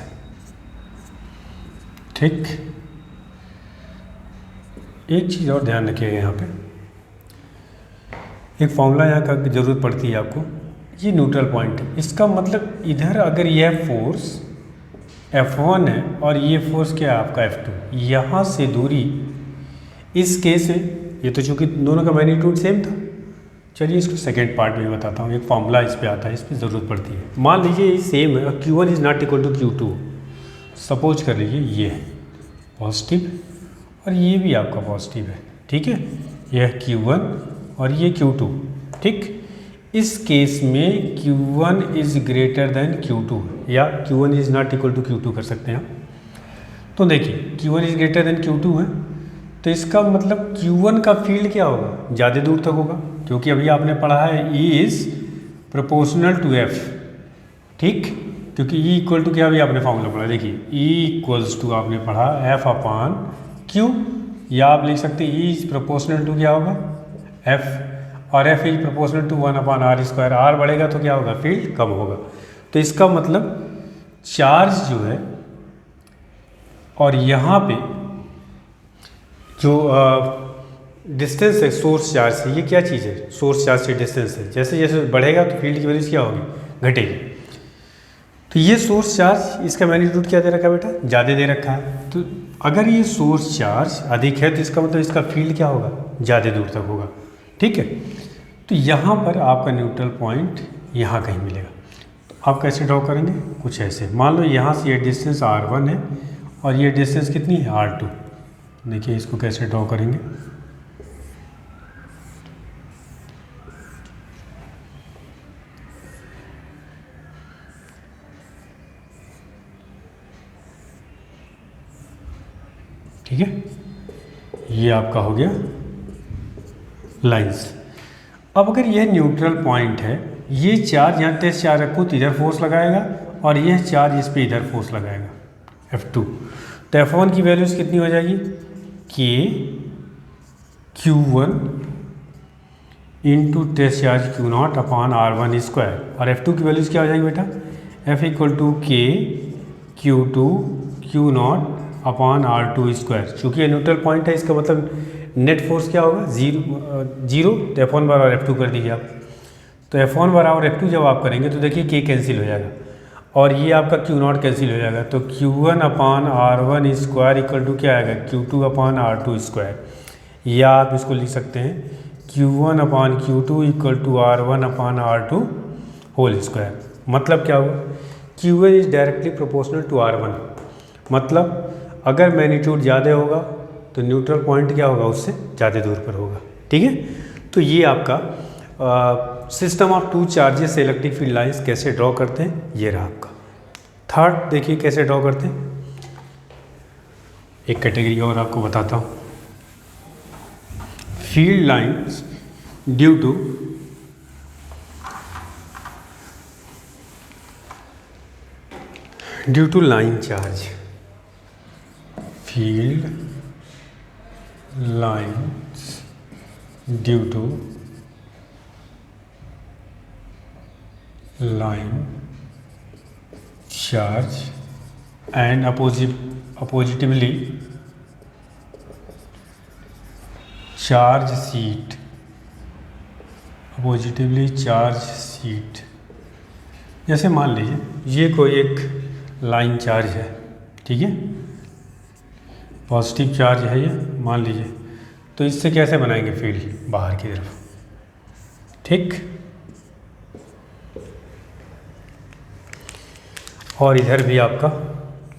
ठीक, एक चीज़ और ध्यान रखिएगा, यहाँ पे एक फॉर्मूला यहाँ का ज़रूरत पड़ती है आपको। ये न्यूट्रल पॉइंट है, इसका मतलब इधर अगर यह फोर्स F1 है और ये फोर्स क्या है आपका F2, यहाँ से दूरी इस केस में, ये तो चूँकि दोनों का मैग्नीट्यूड सेम था। चलिए इसको सेकेंड पार्ट में बताता हूँ। एक फॉर्मूला इस पे आता है, इस पर ज़रूरत पड़ती है। मान लीजिए ये सेम है, Q1 is not equal to Q2, suppose कर लीजिए ये है पॉजिटिव और ये भी आपका पॉजिटिव है, ठीक है, यह Q1 और ये Q2, ठीक। इस केस में Q1 is greater than Q2 या Q1 is not equal to Q2 कर सकते हैं आप। तो देखिए Q1 is greater than Q2 है, तो इसका मतलब Q1 का फील्ड क्या होगा, ज़्यादा दूर तक होगा, क्योंकि अभी आपने पढ़ा है E is proportional to F, ठीक, क्योंकि E इक्वल टू क्या, अभी आपने फॉर्मूला पढ़ा, देखिए E इक्वल्स टू आपने पढ़ा F अपान Q, या आप लिख सकते हैं E इज़ प्रोपोर्शनल टू क्या होगा F, और F is proportional to 1 upon R square. R बढ़ेगा तो क्या होगा, फील्ड कम होगा। तो इसका मतलब चार्ज जो है, और यहाँ पे जो डिस्टेंस है सोर्स चार्ज से, ये क्या चीज़ है, सोर्स चार्ज से डिस्टेंस है, जैसे जैसे बढ़ेगा तो फील्ड की वैल्यू क्या होगी, घटेगी। तो ये सोर्स चार्ज, इसका मैग्नीट्यूड क्या दे रखा है बेटा, ज़्यादा दे रखा है। तो अगर ये सोर्स चार्ज अधिक है तो इसका मतलब इसका फील्ड क्या होगा, ज़्यादा दूर तक होगा, ठीक है। तो यहाँ पर आपका न्यूट्रल पॉइंट यहाँ कहीं मिलेगा। तो आप कैसे ड्रॉ करेंगे, कुछ ऐसे, मान लो यहाँ से ये डिस्टेंस R1 है और ये डिस्टेंस कितनी है R2। देखिए इसको कैसे ड्रॉ करेंगे, ठीक है, ये आपका हो गया लाइंस। अब अगर यह न्यूट्रल पॉइंट है, ये चार्ज यहाँ टेस्ट चार्ज रखो तो इधर फोर्स लगाएगा और यह चार्ज इस पे इधर फोर्स लगाएगा F2। तो F1 की वैल्यूज कितनी हो जाएगी, K Q1 into test charge Q0 upon R1 square, और F2 की वैल्यूज क्या हो जाएगी बेटा, F equal to K Q2 Q0 upon R2 square. चूँकि ये न्यूट्रल पॉइंट है, इसका मतलब नेट फोर्स क्या होगा, जीरो। तो F1 बराबर F2 कर दीजिए आप। तो F1 बराबर F2 जब आप करेंगे तो देखिए K कैंसिल हो जाएगा और ये आपका Q0 कैंसिल हो जाएगा। तो Q1 upon R1 square equal to क्या आएगा, Q2 अपान R2 स्क्वायर, या आप इसको लिख सकते हैं Q1 upon Q2 equal to R1 upon R2 whole square. मतलब क्या हुआ, Q1 is directly proportional to R1, मतलब अगर मैग्नीट्यूड ज़्यादा होगा तो न्यूट्रल पॉइंट क्या होगा, उससे ज़्यादा दूर पर होगा, ठीक है। तो ये आपका system of two charges electric field lines कैसे ड्रॉ करते हैं, ये रहा आपका। थर्ड देखिए कैसे ड्रॉ करते हैं, एक कैटेगरी और आपको बताता हूँ, field lines due to line charge. Field lines due to line charge and oppositely charge sheet. जैसे मान लीजिए ये कोई एक लाइन चार्ज है, ठीक है, पॉजिटिव चार्ज है ये मान लीजिए, तो इससे कैसे बनाएंगे फील्ड बाहर की तरफ, ठीक। और इधर भी आपका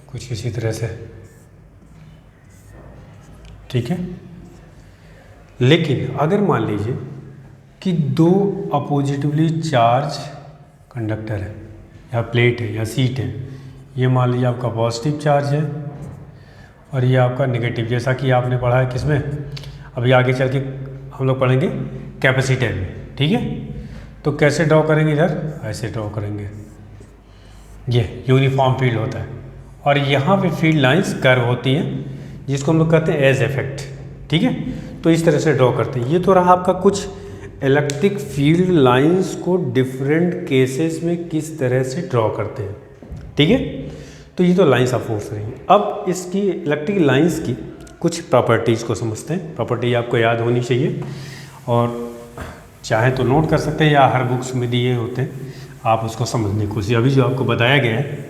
कुछ इसी तरह से, ठीक है। लेकिन अगर मान लीजिए कि दो अपोजिटिवली चार्ज कंडक्टर है या प्लेट है या सीट है, ये मान लीजिए आपका पॉजिटिव चार्ज है और ये आपका नेगेटिव, जैसा कि आपने पढ़ा है किसमें, अभी आगे चल के हम लोग पढ़ेंगे कैपेसिटर में, ठीक है। तो कैसे ड्रॉ करेंगे, इधर ऐसे ड्रॉ करेंगे, ये यूनिफॉर्म फील्ड होता है और यहाँ पे फील्ड लाइंस कर्व होती हैं जिसको हम लोग कहते हैं एज इफेक्ट, ठीक है। तो इस तरह से ड्रॉ करते हैं। ये तो रहा आपका कुछ इलेक्ट्रिक फील्ड लाइंस को डिफरेंट केसेस में किस तरह से ड्रॉ करते हैं, ठीक है। तो ये तो लाइंस ऑफ फोर्स रही। अब इसकी इलेक्ट्रिक लाइंस की कुछ प्रॉपर्टीज़ को समझते हैं। प्रॉपर्टी आपको याद होनी चाहिए और चाहे तो नोट कर सकते हैं या हर बुक्स में दिए होते हैं, आप उसको समझने की कोशिश, अभी जो आपको बताया गया है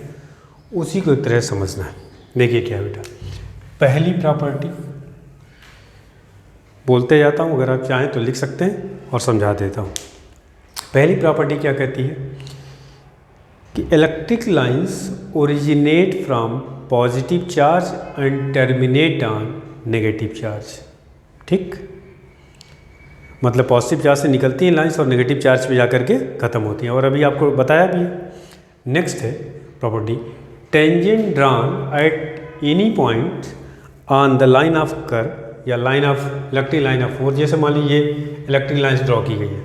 उसी को एक तरह समझना है। देखिए क्या बेटा, पहली प्रॉपर्टी बोलते जाता हूँ, अगर आप चाहें तो लिख सकते हैं और समझा देता हूँ। पहली प्रॉपर्टी क्या कहती है कि electric lines originate from positive charge and terminate on negative charge. ठीक, मतलब पॉजिटिव चार्ज से निकलती हैं लाइंस और नेगेटिव चार्ज पे जाकर के ख़त्म होती हैं, और अभी आपको बताया भी है। नेक्स्ट है property tangent drawn at any point on the line of curve या line of electric line of force. जैसे मान लीजिए इलेक्ट्रिक लाइंस ड्रॉ की गई है,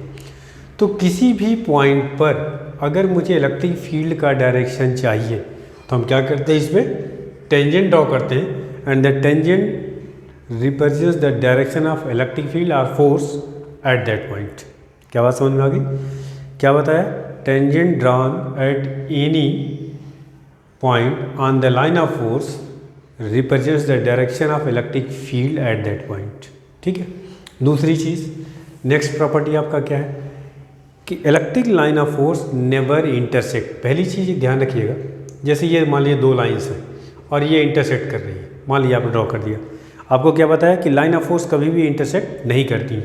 तो किसी भी पॉइंट पर अगर मुझे इलेक्ट्रिक फील्ड का डायरेक्शन चाहिए तो हम क्या करते हैं, इसमें टेंजेंट ड्रॉ करते हैं and the tangent represents the direction of electric field और फोर्स एट दैट पॉइंट। क्या बात समझ में आ गई? क्या बताया? Tangent drawn at any point on the line of force represents the direction of electric field at that point. ठीक है। दूसरी चीज़, नेक्स्ट प्रॉपर्टी आपका क्या है कि electric line of force never intersect. पहली चीज़ ध्यान रखिएगा, जैसे ये मान लीजिए दो लाइंस हैं और ये इंटरसेक्ट कर रही है, मान लीजिए आपने ड्रॉ कर दिया, आपको क्या बताया कि लाइन ऑफ फोर्स कभी भी इंटरसेक्ट नहीं करती।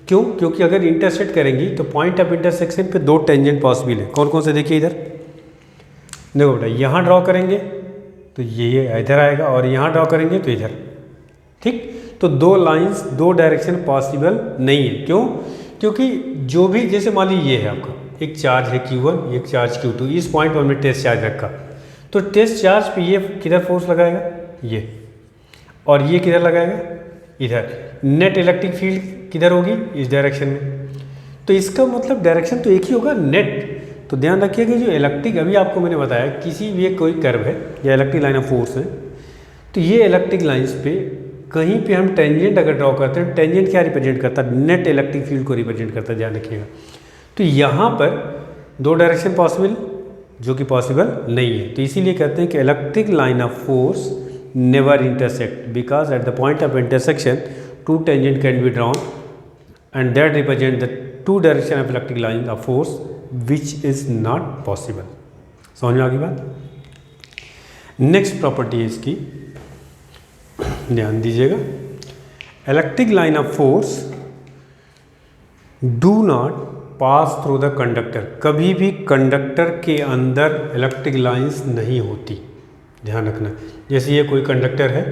क्यों? क्योंकि अगर इंटरसेक्ट करेंगी तो पॉइंट ऑफ इंटरसेक्शन पे दो टेंजेंट पॉसिबल है। कौन कौन से देखिए इधर, देखो बेटा, यहाँ ड्रॉ करेंगे तो ये इधर आएगा और यहाँ ड्रॉ करेंगे तो इधर। ठीक, तो दो लाइंस दो डायरेक्शन पॉसिबल नहीं है। क्यों? क्योंकि जो भी, जैसे मान लीजिए ये है आपका एक चार्ज है Q1, एक चार्ज Q2, इस पॉइंट पर हमने टेस्ट चार्ज रखा, तो टेस्ट चार्ज पे ये किधर फोर्स लगाएगा, ये, और ये किधर लगाएगा, इधर। नेट इलेक्ट्रिक फील्ड किधर होगी, इस डायरेक्शन में। तो इसका मतलब डायरेक्शन तो एक ही होगा, नेट। तो ध्यान रखिए कि जो इलेक्ट्रिक, अभी आपको मैंने बताया किसी भी कोई कर्व है या इलेक्ट्रिक लाइन ऑफ फोर्स है, तो ये इलेक्ट्रिक लाइंस पे कहीं पे हम टेंजेंट अगर ड्रॉ करते हैं, टेंजेंट क्या रिप्रेजेंट करता है, नेट इलेक्ट्रिक फील्ड को रिप्रेजेंट करता है, ध्यान रखिएगा। तो यहाँ पर दो डायरेक्शन पॉसिबल, जो कि पॉसिबल नहीं है, तो इसीलिए कहते हैं कि electric line of force never intersect because at the point of intersection two tangent can be drawn and that represent the two direction of electric line of force which is not possible. समझ में आ गई बात? Next property है इसकी, ध्यान दीजिएगा, electric line of force do not pass through the conductor. कभी भी कंडक्टर के अंदर इलेक्ट्रिक लाइंस नहीं होती, ध्यान रखना। जैसे ये कोई कंडक्टर है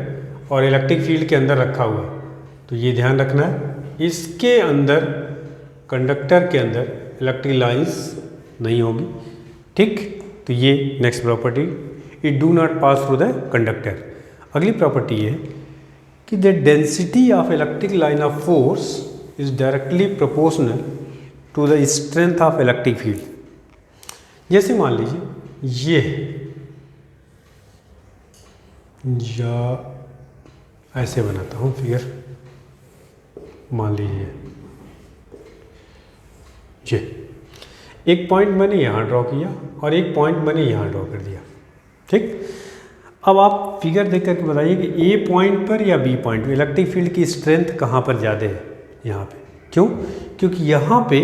और इलेक्ट्रिक फील्ड के अंदर रखा हुआ है, तो ये ध्यान रखना है, इसके अंदर, कंडक्टर के अंदर इलेक्ट्रिक लाइंस नहीं होगी। ठीक, तो ये next property, it do not pass through the conductor. अगली प्रॉपर्टी है कि the density of electric line of force is directly proportional to the strength of electric field. जैसे मान लीजिए ये, या ऐसे बनाता हूँ फिगर, मान लीजिए ये एक पॉइंट मैंने यहाँ ड्रॉ किया और एक पॉइंट मैंने यहाँ ड्रॉ कर दिया। ठीक, अब आप फिगर देख करके बताइए कि ए पॉइंट पर या बी पॉइंट पर इलेक्ट्रिक फील्ड की स्ट्रेंथ कहाँ पर ज़्यादा है, यहाँ पे। क्यों? क्योंकि यहाँ पे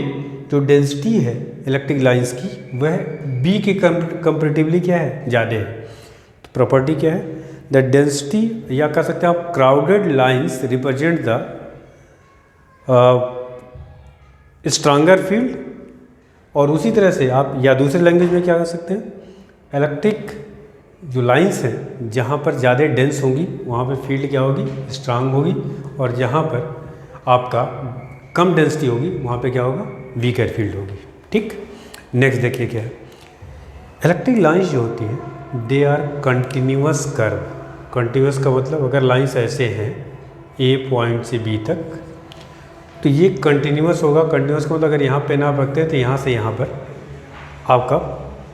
जो डेंसिटी है इलेक्ट्रिक लाइंस की वह बी के कंपेरेटिवली क्या है, ज़्यादा है। तो प्रॉपर्टी क्या है, द डेंसिटी, या कह सकते हैं आप crowded lines represent the stronger field. और उसी तरह से आप, या दूसरे लैंग्वेज में क्या कर सकते हैं, इलेक्ट्रिक जो लाइंस हैं जहाँ पर ज़्यादा डेंस होंगी वहाँ पे फील्ड क्या होगी, स्ट्रांग होगी, और जहाँ पर आपका कम डेंसिटी होगी वहाँ पे क्या होगा, वीकर फील्ड होगी। ठीक, नेक्स्ट देखिए क्या है, इलेक्ट्रिक लाइंस जो होती हैं they are continuous curve. Continuous का मतलब अगर लाइंस ऐसे हैं ए पॉइंट से बी तक, तो ये कंटिन्यूअस होगा। कंटिन्यूअस का मतलब अगर यहाँ पेन आप रखते हैं तो यहाँ से यहाँ पर आपका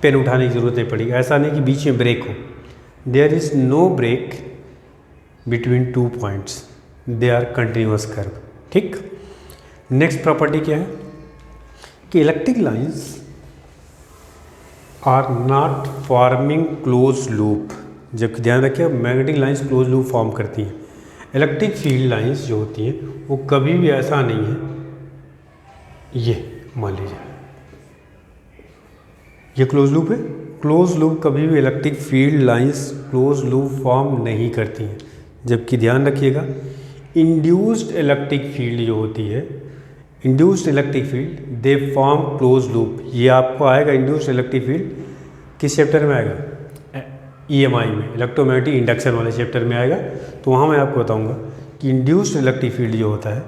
पेन उठाने की ज़रूरत नहीं पड़ेगी। ऐसा नहीं कि बीच में ब्रेक हो, there is no break between two points, they are continuous curve. ठीक, नेक्स्ट प्रॉपर्टी क्या है कि electric lines are not forming close loop. जबकि ध्यान रखिए magnetic lines close loop form करती हैं। इलेक्ट्रिक फील्ड लाइंस जो होती हैं वो कभी भी ऐसा नहीं है, ये मान लीजिए ये क्लोज लूप है, क्लोज लूप कभी भी electric field lines close loop form नहीं करती हैं। जबकि ध्यान रखिएगा इंड्यूस्ड इलेक्ट्रिक फील्ड जो होती है, induced electric field they form close loop. ये आपको आएगा इंड्यूस्ड इलेक्ट्रिक फील्ड किस चैप्टर में आएगा, EMI में, इलेक्ट्रोमैग्नेटिक इंडक्शन वाले चैप्टर में आएगा, तो वहाँ मैं आपको बताऊँगा कि इंड्यूस्ड इलेक्ट्रिक फील्ड जो होता है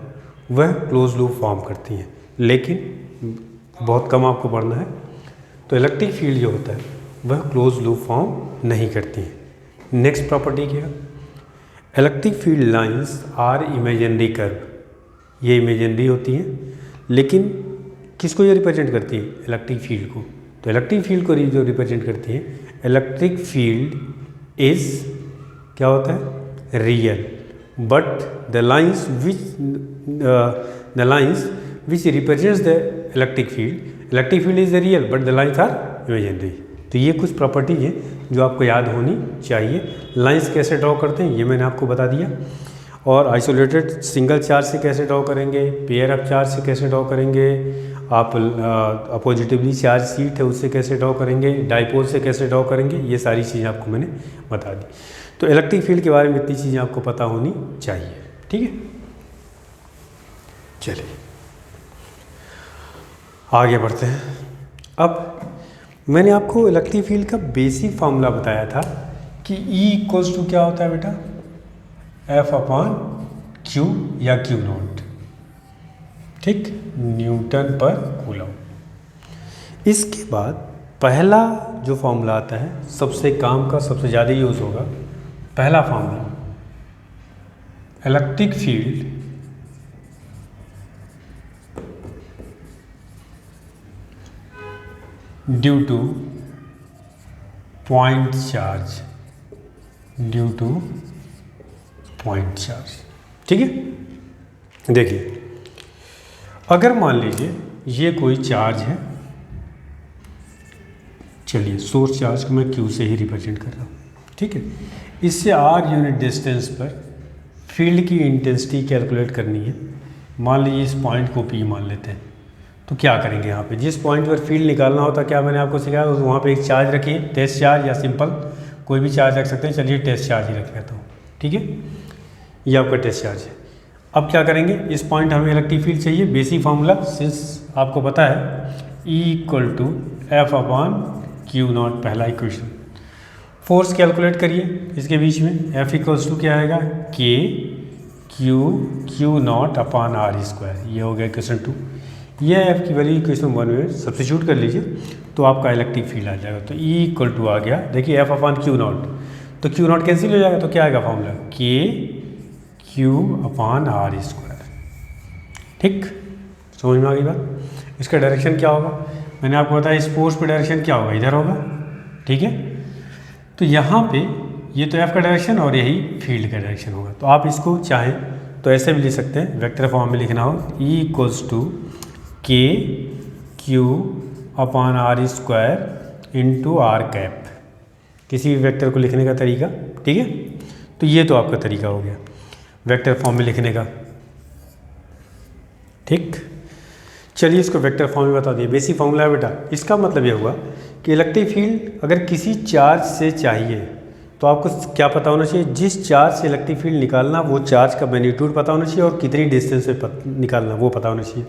वह क्लोज लूप फॉर्म करती हैं, लेकिन बहुत कम आपको पढ़ना है। तो इलेक्ट्रिक फील्ड जो होता है वह क्लोज लूप फॉर्म नहीं करती हैं। नेक्स्ट प्रॉपर्टी क्या, electric field lines are imaginary curve, ये इमेजिनरी होती हैं, लेकिन किसको ये रिप्रेजेंट करती है, इलेक्ट्रिक फील्ड को। तो इलेक्ट्रिक फील्ड को जो रिप्रेजेंट करती है, इलेक्ट्रिक फील्ड इज क्या होता है, real, but the lines which represents the electric field is the real but the lines are imaginary. तो ये कुछ प्रॉपर्टी है जो आपको याद होनी चाहिए। लाइंस कैसे ड्रॉ करते हैं ये मैंने आपको बता दिया, और आइसोलेटेड सिंगल चार्ज से कैसे ड्रॉ करेंगे, पेयर ऑफ चार्ज से कैसे ड्रॉ करेंगे, आप अपोजिटिवली चार्ज सीट है उससे कैसे ड्रॉ करेंगे, डाइपोल से कैसे ड्रॉ करेंगे, ये सारी चीज़ें आपको मैंने बता दी। तो इलेक्ट्रिक फील्ड के बारे में इतनी चीज़ें आपको पता होनी चाहिए, ठीक है। चलिए आगे बढ़ते हैं। अब मैंने आपको इलेक्ट्रिक फील्ड का बेसिक फार्मूला बताया था कि E इक्वल्स टू क्या होता है बेटा, F/Q या Q नॉट, ठीक, न्यूटन पर कूलम। इसके बाद पहला जो फॉर्मूला आता है, सबसे काम का, सबसे ज़्यादा यूज़ होगा, पहला formula, electric field due two point charge, ठीक है। देखिए अगर मान लीजिए ये कोई चार्ज है, चलिए सोर्स चार्ज को मैं Q से ही रिप्रेजेंट कर रहा हूँ, ठीक है। इससे R यूनिट डिस्टेंस पर फील्ड की इंटेंसिटी कैलकुलेट करनी है। मान लीजिए इस पॉइंट को P मान लेते हैं, तो क्या करेंगे, यहाँ पे जिस पॉइंट पर फील्ड निकालना होता है, क्या मैंने आपको सिखाया, वहाँ पे एक चार्ज रखिए, टेस्ट चार्ज या सिंपल कोई भी चार्ज रख सकते हैं। चलिए टेस्ट चार्ज ही रख लेता हूँ, ठीक है, ये आपका टेस्ट चार्ज है। अब क्या करेंगे, इस पॉइंट हमें इलेक्ट्रिक फील्ड चाहिए। बेसिक फार्मूला सिंस आपको पता है, E equal to F/Q nought, पहला इक्वेशन। फोर्स कैलकुलेट करिए इसके बीच में, F इक्वल्स टू क्या आएगा, Q नॉट अपॉन R², ये हो गया इक्वेशन 2। ये F की वैल्यू इक्वेशन 1 में सब्स्टिट्यूट कर लीजिए तो आपका इलेक्ट्रिक फील्ड आ जाएगा। तो E इक्वल टू आ गया, देखिए F/Q नॉट, तो Q नॉट कैंसिल हो जाएगा, तो क्या आएगा फॉर्मूला, Q/R², ठीक, समझ में आ गई बात। इसका डायरेक्शन क्या होगा, मैंने आपको बताया इस फोर्स पे डायरेक्शन क्या होगा, इधर होगा, ठीक है। तो यहाँ पे ये तो F का डायरेक्शन और यही फील्ड का डायरेक्शन होगा। तो आप इसको चाहें तो ऐसे भी लिख सकते हैं, वेक्टर फॉर्म में लिखना हो, E equals to KQ/R² into R², किसी भी वेक्टर को लिखने का तरीका, ठीक है। तो ये तो आपका तरीका हो गया वेक्टर फॉर्म में लिखने का, ठीक। चलिए इसको वेक्टर फॉर्म में बता दिए, बेसिक फॉर्मूला है बेटा। इसका मतलब ये हुआ कि इलेक्ट्रिक फील्ड अगर किसी चार्ज से चाहिए तो आपको क्या पता होना चाहिए, जिस चार्ज से इलेक्ट्रिक फील्ड निकालना वो चार्ज का मैग्नीट्यूड पता होना चाहिए और कितनी डिस्टेंस से निकालना वो पता होना चाहिए।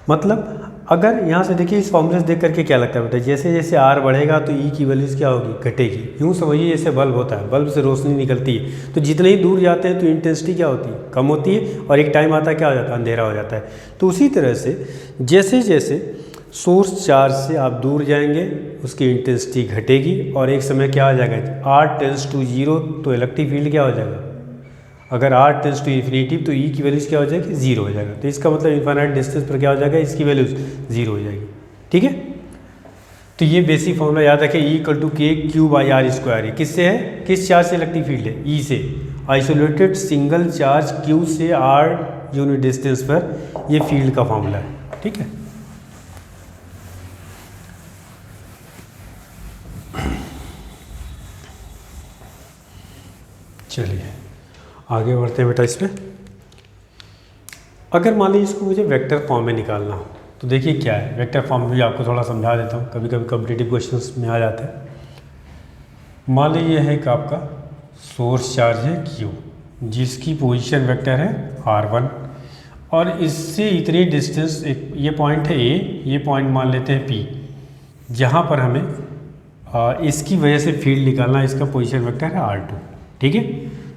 मतलब अगर यहाँ से देखिए इस फॉर्मूले से देख करके क्या लगता है बेटा, जैसे जैसे R बढ़ेगा तो E की वैल्यूज़ क्या होगी, घटेगी। यूँ समझिए जैसे बल्ब होता है, बल्ब से रोशनी निकलती है, तो जितने ही दूर जाते हैं तो इंटेंसिटी क्या होती है, कम होती है, और एक टाइम आता है क्या हो जाता है, अंधेरा हो जाता है। तो उसी तरह से जैसे जैसे सोर्स चार्ज से आप दूर जाएंगे उसकी इंटेंसिटी घटेगी, और एक समय क्या आ जाएगा, R टेंस टू 0, तो इलेक्ट्रिक फील्ड क्या हो जाएगा, अगर R टेंस टू इन्फिनिटी तो E की वैल्यूज़ क्या हो जाएगी, 0 हो जाएगा। तो इसका मतलब इन्फाइनाइट डिस्टेंस पर क्या हो जाएगा, इसकी वैल्यूज़ 0 हो जाएगी, ठीक है। तो ये बेसिक फॉर्मूला याद रखें, E इक्वल टू KQ/R², है किससे है, किस चार्ज से इलेक्ट्रिक फील्ड है, E से। आइसोलेटेड सिंगल चार्ज Q से R यूनिट डिस्टेंस पर ये फील्ड का फॉर्मूला है, ठीक है। चलिए आगे बढ़ते हैं बेटा। इसमें अगर मान लीजिए इसको मुझे वेक्टर फॉर्म में निकालना हो तो देखिए क्या है, वेक्टर फॉर्म में भी आपको थोड़ा समझा देता हूँ, कभी कभी कॉम्पिटिटिव क्वेश्चंस में आ जाता है। मान लीजिए है कि आपका सोर्स चार्ज है Q, जिसकी पोजीशन वेक्टर है R1, और इससे इतनी डिस्टेंस, एक ये पॉइंट है A, ये पॉइंट मान लेते हैं P, जहाँ पर हमें इसकी वजह से फील्ड निकालना, इसका पोजीशन वेक्टर है R2, ठीक है।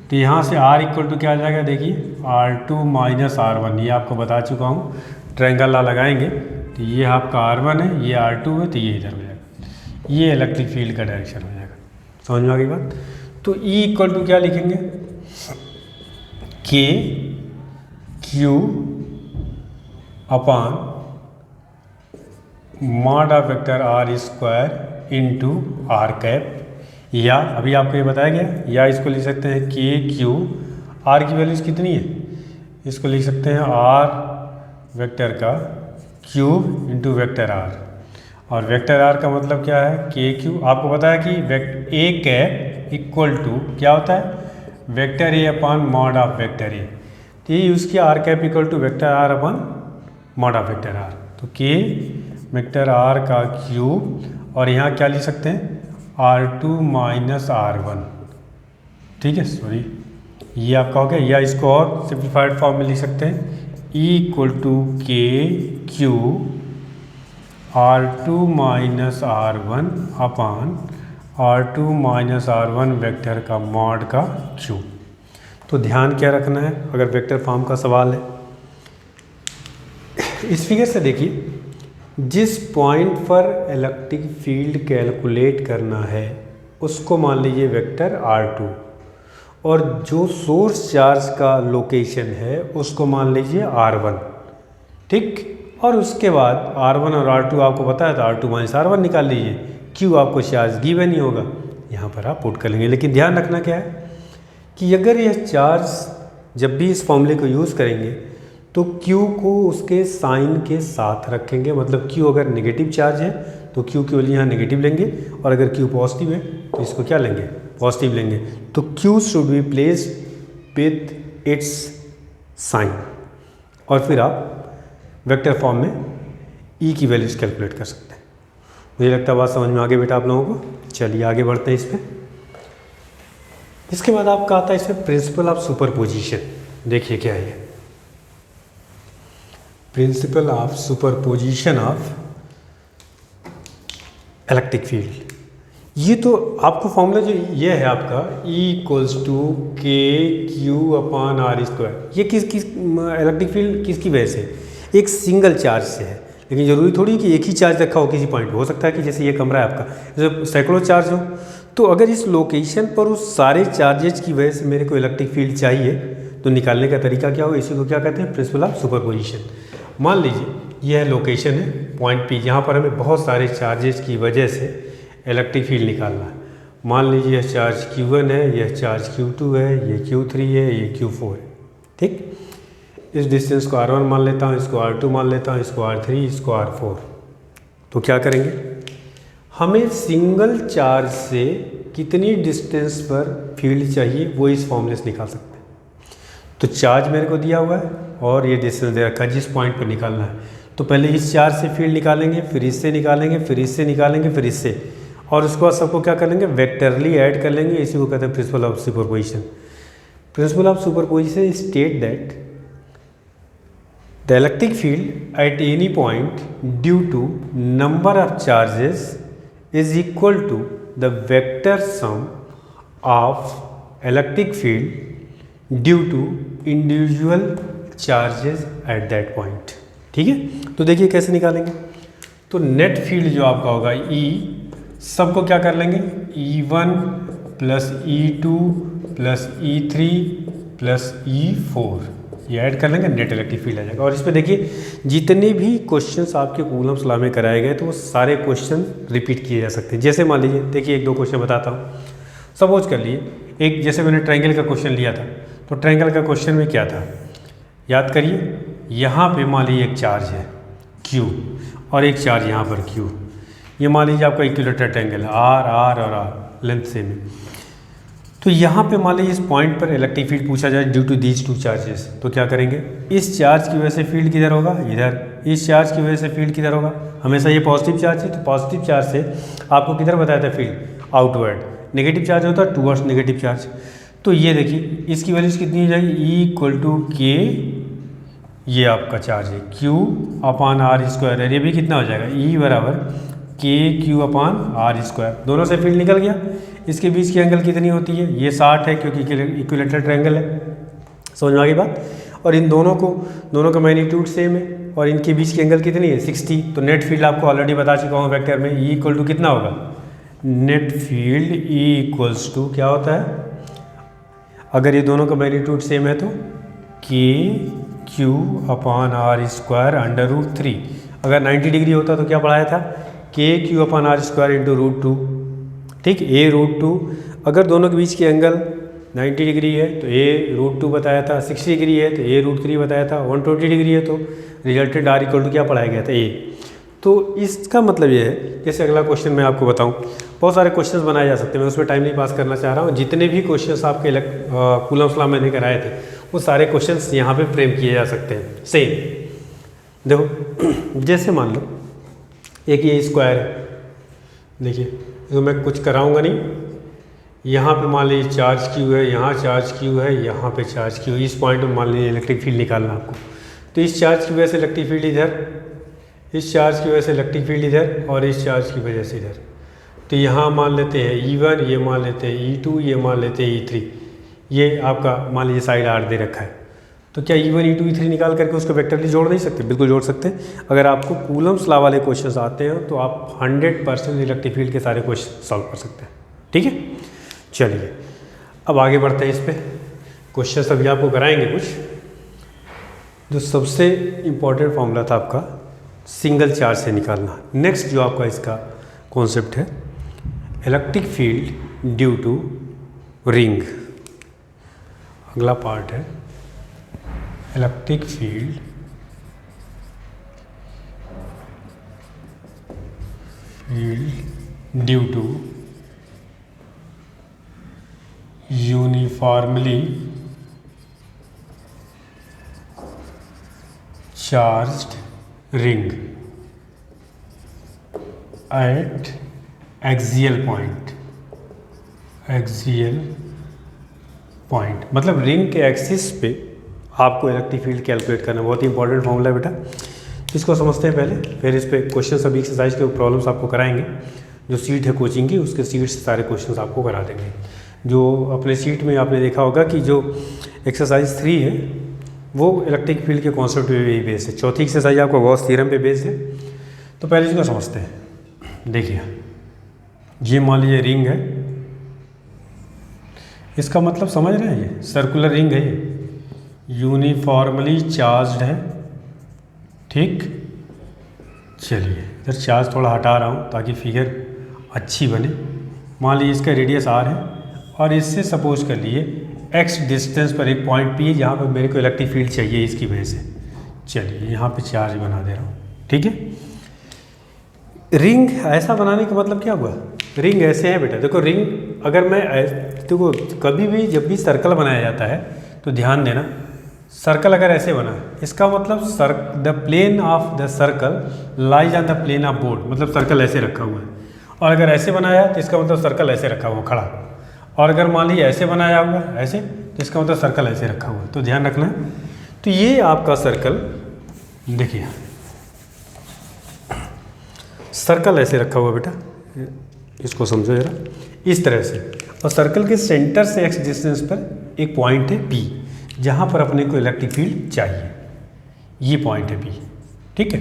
तो यहाँ से R इक्वल टू क्या आ जाएगा, देखिए R2 माइनस R1, ये आपको बता चुका हूँ, ट्रायंगल ला लगाएंगे तो ये आपका R1 है, ये R2 है, तो ये इधर हो जाएगा, ये इलेक्ट्रिक फील्ड का डायरेक्शन हो जाएगा। समझ में आ गई बात। तो E इक्वल टू क्या लिखेंगे, K Q upon mod of vector R square into R cap, या अभी आपको ये बताया गया, या इसको लिख सकते हैं K Q, R की वैल्यूज कितनी है, इसको लिख सकते हैं R वेक्टर का क्यूब इंटू वेक्टर R, और वेक्टर R का मतलब क्या है, K Q। आपको पता है कि A कैप इक्वल टू क्या होता है, vector A upon mod of vector A, तो ये यूज़ किया R cap equal to vector R upon mod of vector R, तो K वेक्टर R का क्यूब, और यहाँ क्या लिख सकते हैं R2 माइनस R1, ठीक है, सॉरी ये आपका हो गया। या इसको और सिंप्लीफाइड फॉर्म में लिख सकते हैं E equal to K Q R2 minus R1 upon R2 minus R1 vector का मॉड का क्यूब। तो ध्यान क्या रखना है अगर वेक्टर फॉर्म का सवाल है, इस फिगर से देखिए, जिस पॉइंट पर इलेक्ट्रिक फील्ड कैलकुलेट करना है उसको मान लीजिए वेक्टर R2, और जो सोर्स चार्ज का लोकेशन है उसको मान लीजिए R1, ठीक। और उसके बाद R1 और R2 आपको पता है, तो R2 माइनस R1 निकाल लीजिए, Q आपको चार्ज गिवन ही होगा, यहाँ पर आप पुट कर लेंगे। लेकिन ध्यान रखना क्या है कि अगर यह चार्ज जब भी इस फॉर्मूले को यूज़ करेंगे तो Q को उसके साइन के साथ रखेंगे, मतलब Q अगर नेगेटिव चार्ज है तो Q की वैल्यू यहाँ नेगेटिव लेंगे, और अगर Q पॉजिटिव है तो इसको क्या लेंगे, पॉजिटिव लेंगे। तो Q should be placed with its sign, और फिर आप वेक्टर फॉर्म में E की वैल्यूज कैलकुलेट कर सकते हैं। मुझे लगता है बात समझ में आ गई बेटा आप लोगों को। चलिए आगे बढ़ते हैं इस पर। इसके बाद आपका आता है इसमें प्रिंसिपल ऑफ सुपरपोजिशन। देखिए क्या है, principal of superposition of electric field. ये तो आपको फॉर्मूला जो ये है आपका E equals to k Q upon R square, ये किस इलेक्ट्रिक फील्ड किसकी वजह से, एक सिंगल चार्ज से है। लेकिन ज़रूरी थोड़ी कि एक ही चार्ज रखा हो किसी पॉइंट पे, हो सकता है कि जैसे ये कमरा है आपका, जैसे सैकड़ों चार्ज हो, तो अगर इस लोकेशन पर उस सारे चार्जेज की वजह से मेरे को इलेक्ट्रिक फील्ड चाहिए तो निकालने का तरीका क्या हो, इसी को क्या कहते हैं, प्रिंसिपल ऑफ सुपरपोजिशन। मान लीजिए यह लोकेशन है पॉइंट P, जहाँ पर हमें बहुत सारे चार्जेस की वजह से इलेक्ट्रिक फील्ड निकालना है। मान लीजिए यह चार्ज Q1 है, यह चार्ज Q2 है, ये Q3 है, ये Q4 है, ठीक। इस डिस्टेंस को R1 मान लेता हूँ, इसको R2 मान लेता हूँ, इसको R3, इसको R4। तो क्या करेंगे, हमें सिंगल चार्ज से कितनी डिस्टेंस पर फील्ड चाहिए वो इस फॉर्मूले से निकाल सकते हैं। तो चार्ज मेरे को दिया हुआ है और ये डिस्टेंस दे रखा है जिस पॉइंट पर निकालना है, तो पहले इस चार्ज से फील्ड निकालेंगे, फिर इससे निकालेंगे, फिर इससे निकालेंगे, फिर इससे, और उसके बाद सबको क्या कर लेंगे, वेक्टरली ऐड कर लेंगे। इसी को कहते हैं principle of superposition. Principle of superposition state that the electric field at any point due to number of charges is equal to the vector sum of electric field due to individual charges at that point, ठीक है। तो देखिए कैसे निकालेंगे, तो net field जो आपका होगा E, सबको क्या कर लेंगे, E1 plus E2 plus E3 plus E4, ये ऐड कर लेंगे, नेट इलेक्ट्रिक फील्ड आ जाएगा। और इस पर देखिए जितने भी क्वेश्चंस आपके कूलम्स लॉ में कराए गए तो वो सारे क्वेश्चन रिपीट किए जा सकते हैं। जैसे मान लीजिए, देखिए एक दो क्वेश्चन बताता हूँ। सपोज कर लिए एक, जैसे मैंने ट्रायंगल का क्वेश्चन लिया था, तो ट्रायंगल का क्वेश्चन में क्या था, याद करिए, यहाँ पे मान लीजिए एक चार्ज है Q और एक चार्ज यहाँ पर Q। ये मान लीजिए आपका इक्विलेटरल ट्रायंगल है, R और R लेंथ सेम है। तो यहाँ पे मान लीजिए इस पॉइंट पर इलेक्ट्रिक फील्ड पूछा जाए due to these two charges, तो क्या करेंगे, इस चार्ज की वजह से फील्ड किधर होगा, इधर, इस चार्ज की वजह से फील्ड किधर होगा, हमेशा ये पॉजिटिव चार्ज है तो पॉजिटिव चार्ज से आपको किधर बताया था फील्ड, आउटवर्ड। नेगेटिव चार्ज होता है टूवर्ड्स नेगेटिव चार्ज। तो ये देखिए इसकी वैल्यूज कितनी हो जाएगी, E इक्वल टू के, ये आपका चार्ज है Q अपान R स्क्वायर है, ये भी कितना हो जाएगा, E बराबर के क्यू अपान आर स्क्वायर, दोनों से फील्ड निकल गया। इसके बीच की एंगल कितनी होती है, ये 60 है क्योंकि इक्विलेटरल ट्रायंगल है, समझ में आ गई बात। और इन दोनों का मैग्नीट्यूड सेम है और इनके बीच की एंगल कितनी है 60। तो नेट फील्ड आपको ऑलरेडी बता चुका हूँ वेक्टर में, ई इक्वल टू कितना होगा, net field E equals to क्या होता है, अगर ये दोनों का मैग्नीट्यूड सेम है तो K Q upon R square under root 3। अगर 90 डिग्री होता तो क्या पढ़ाया था, K Q upon R square into root 2, ठीक, ए रूट 2। अगर दोनों के बीच की एंगल 90 डिग्री है तो ए रूट 2 बताया था, 60 डिग्री है तो ए रूट 3 बताया था, 120 डिग्री है तो रिजल्टेड आर इक्वल टू क्या पढ़ाया गया था, ए। तो इसका मतलब ये है, जैसे अगला क्वेश्चन मैं आपको बताऊं, बहुत सारे क्वेश्चंस बनाए जा सकते हैं, मैं उसमें टाइम नहीं पास करना चाह रहा हूँ। जितने भी क्वेश्चंस आपके कूलम्ब लॉ मैंने कराए थे वो सारे क्वेश्चंस यहाँ पे फ्रेम किए जा सकते हैं सेम। देखो जैसे मान लो एक ये स्क्वायर है, देखिए तो मैं कुछ कराऊंगा नहीं, यहाँ पे मान लीजिए चार्ज क्यू है, यहाँ चार्ज क्यू है, यहाँ पे चार्ज क्यू, इस पॉइंट में मान लीजिए इलेक्ट्रिक फील्ड निकालना आपको। तो इस चार्ज की वजह से इलेक्ट्रिक फील्ड इधर, इस चार्ज की वजह से इलेक्ट्रिक फील्ड इधर और इस चार्ज की वजह से इधर। तो यहाँ मान लेते हैं E1, ये मान लेते हैं E2, ये मान लेते हैं E3। ये आपका मान लीजिए साइड आर दे रखा है, तो क्या E1, E2, E3 निकाल करके उसको वेक्टरली जोड़ नहीं सकते, बिल्कुल जोड़ सकते हैं। अगर आपको कूलम्ब लॉ वाले क्वेश्चंस आते हैं तो आप 100% इलेक्ट्रिक फील्ड के सारे क्वेश्चन सॉल्व कर सकते हैं, ठीक है। चलिए अब आगे बढ़ते हैं इस पर, क्वेश्चन अभी आपको कराएंगे कुछ। जो सबसे इम्पोर्टेंट फॉर्मूला था आपका सिंगल चार्ज से निकालना। नेक्स्ट जो आपका इसका कॉन्सेप्ट है electric field due to ring. अगला पार्ट है electric field due to uniformly charged ring at axial point, मतलब रिंग के एक्सिस पे आपको इलेक्ट्रिक फील्ड कैलकुलेट करना, बहुत ही इंपॉर्टेंट फॉर्मूला है बेटा। इसको समझते हैं पहले, फिर इस पे क्वेश्चन सभी एक्सरसाइज के प्रॉब्लम्स आपको कराएंगे। जो सीट है कोचिंग की उसके सीट से सारे क्वेश्चंस आपको करा देंगे। जो अपने सीट में आपने देखा होगा कि जो एक्सरसाइज 3 है वो इलेक्ट्रिक फील्ड के कॉन्सेप्ट पे भी बेस्ड है। चौथी एक्सरसाइज आपको गॉस थ्योरम पे बेस्ड है। तो पहले इसको समझते हैं। देखिए ये मान लीजिए रिंग है, इसका मतलब समझ रहे हैं, ये सर्कुलर रिंग है, ये यूनिफॉर्मली चार्ज्ड है, ठीक। चलिए इधर चार्ज थोड़ा हटा रहा हूँ ताकि फिगर अच्छी बने। मान लीजिए इसका रेडियस r है और इससे सपोज कर लिए x डिस्टेंस पर एक पॉइंट P है जहाँ पर मेरे को इलेक्ट्रिक फील्ड चाहिए इसकी वजह से। चलिए यहाँ पे चार्ज बना दे रहा हूँ, ठीक है। रिंग ऐसा बनाने का मतलब क्या हुआ, रिंग ऐसे है बेटा। देखो रिंग अगर मैं देखो कभी भी जब भी सर्कल बनाया जाता है तो ध्यान देना, सर्कल अगर ऐसे बना है इसका मतलब the plane of the circle lies on the plane of board, मतलब सर्कल ऐसे रखा हुआ है। और अगर ऐसे बनाया तो इसका मतलब सर्कल ऐसे रखा हुआ खड़ा। और अगर मान लीजिए ऐसे बनाया हुआ ऐसे, तो इसका मतलब सर्कल ऐसे रखा हुआ है। तो ध्यान रखना। तो ये आपका सर्कल देखिए, सर्कल ऐसे रखा हुआ बेटा, इसको समझो जरा इस तरह से। और सर्कल के सेंटर से x डिस्टेंस पर एक पॉइंट है P जहाँ पर अपने को इलेक्ट्रिक फील्ड चाहिए, ये पॉइंट है P, ठीक है।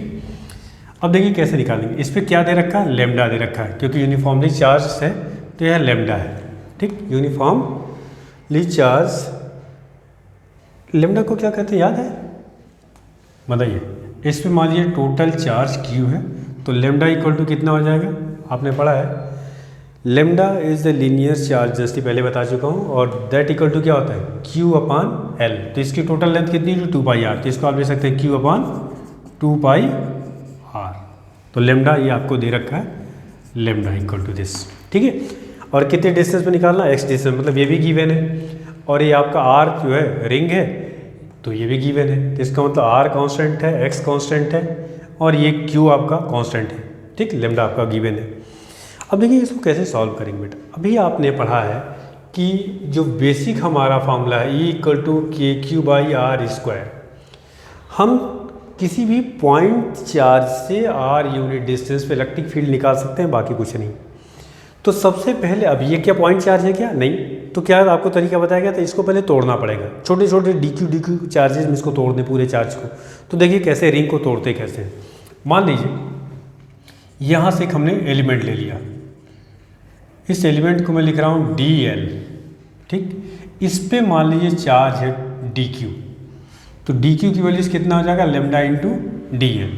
अब देखिए कैसे निकालेंगे। इस पर क्या दे रखा है, लेमडा दे रखा है, क्योंकि यूनिफॉर्मली चार्ज है तो यह लेमडा है, ठीक। यूनिफॉर्मली चार्ज, लेमडा को क्या कहते हैं याद है, बताइए। इस पर मान लीजिए टोटल चार्ज Q है तो लेमडा इक्वल टू कितना हो जाएगा, आपने पढ़ा है lambda is the linear charge, just पहले बता चुका हूँ। और दैट इक्वल टू क्या होता है Q अपान L। तो इसकी टोटल लेंथ कितनी है, 2 पाई r। तो इसको आप ले सकते हैं Q अपान 2 पाई r। तो लेमडा ये आपको दे रखा है, लेमडा इक्वल टू दिस, ठीक है। और कितने डिस्टेंस पे निकालना, x डिस्टेंस, मतलब ये भी गिवन है। और ये आपका r जो है रिंग है तो ये भी गिवन है। तो इसका मतलब r कांस्टेंट है, x कांस्टेंट है और ये Q आपका कांस्टेंट है, ठीक। लेमडा आपका गिवन है। अब देखिए इसको कैसे सॉल्व करेंगे बेटा। अभी आपने पढ़ा है कि जो बेसिक हमारा फार्मूला है E equal to k Q by are square. हम किसी भी पॉइंट चार्ज से आर यूनिट डिस्टेंस पे इलेक्ट्रिक फील्ड निकाल सकते हैं, बाकी कुछ नहीं। तो सबसे पहले, अब ये क्या पॉइंट चार्ज है क्या? नहीं। तो क्या आपको तरीका बताया गया था, इसको पहले तोड़ना पड़ेगा, छोटे छोटे डी क्यू चार्जेस में इसको तोड़ दें पूरे चार्ज को। तो देखिए कैसे रिंग को तोड़ते कैसे हैं। मान लीजिए यहाँ से एक हमने एलिमेंट ले लिया, इस एलिमेंट को मैं लिख रहा हूँ डी एल, ठीक। इस पे मान लीजिए चार्ज है डी क्यू, तो डी क्यू की वैल्यूज कितना हो जाएगा, लेमडा इंटू डी एल।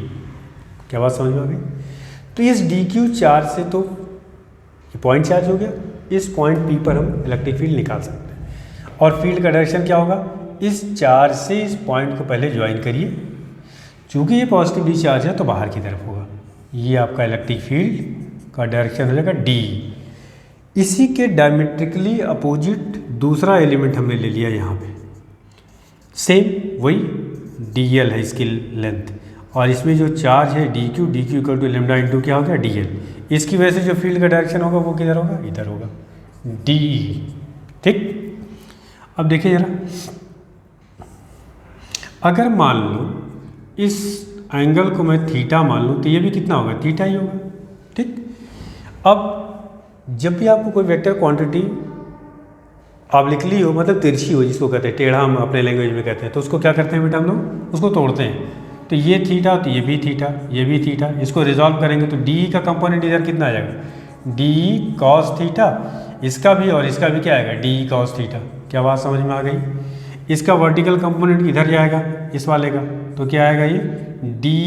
क्या बात समझ में आ गई? तो इस डी क्यू चार्ज से तो ये पॉइंट चार्ज हो गया, इस पॉइंट पी पर हम इलेक्ट्रिक फील्ड निकाल सकते हैं। और फील्ड का डायरेक्शन क्या होगा, इस चार्ज से इस पॉइंट को पहले ज्वाइन करिए, चूँकि ये पॉजिटिव डी चार्ज है तो बाहर की तरफ होगा। ये आपका इलेक्ट्रिक फील्ड का डायरेक्शन हो जाएगा डी। इसी के डायमेट्रिकली अपोजिट दूसरा एलिमेंट हमने ले लिया यहाँ पे, सेम वही डी एल है इसकी लेंथ, और इसमें जो चार्ज है D Q equal to lambda into क्या हो गया डी एल। इसकी वजह से जो फील्ड का डायरेक्शन होगा वो किधर होगा, इधर होगा, डी ई, ठीक। अब देखिए जरा, अगर मान लो इस एंगल को मैं थीटा मान लूँ तो ये भी कितना होगा, थीटा ही होगा, ठीक। अब जब भी आपको कोई वेक्टर क्वांटिटी आप लिख ली हो, मतलब तिरछी हो, जिसको कहते हैं टेढ़ा, हम अपने लैंग्वेज में कहते हैं, तो उसको क्या करते हैं बेटा हम लोग, उसको तोड़ते हैं। तो ये थीटा, तो ये भी थीटा, ये भी थीटा, इसको रिजॉल्व करेंगे तो डी का कंपोनेंट इधर कितना आ जाएगा, डी कॉस थीटा, इसका भी और इसका भी क्या आएगा, डी कॉस थीटा। क्या बात समझ में आ गई? इसका वर्टिकल कंपोनेंट इधर जाएगा इस वाले का, तो क्या आएगा ये डी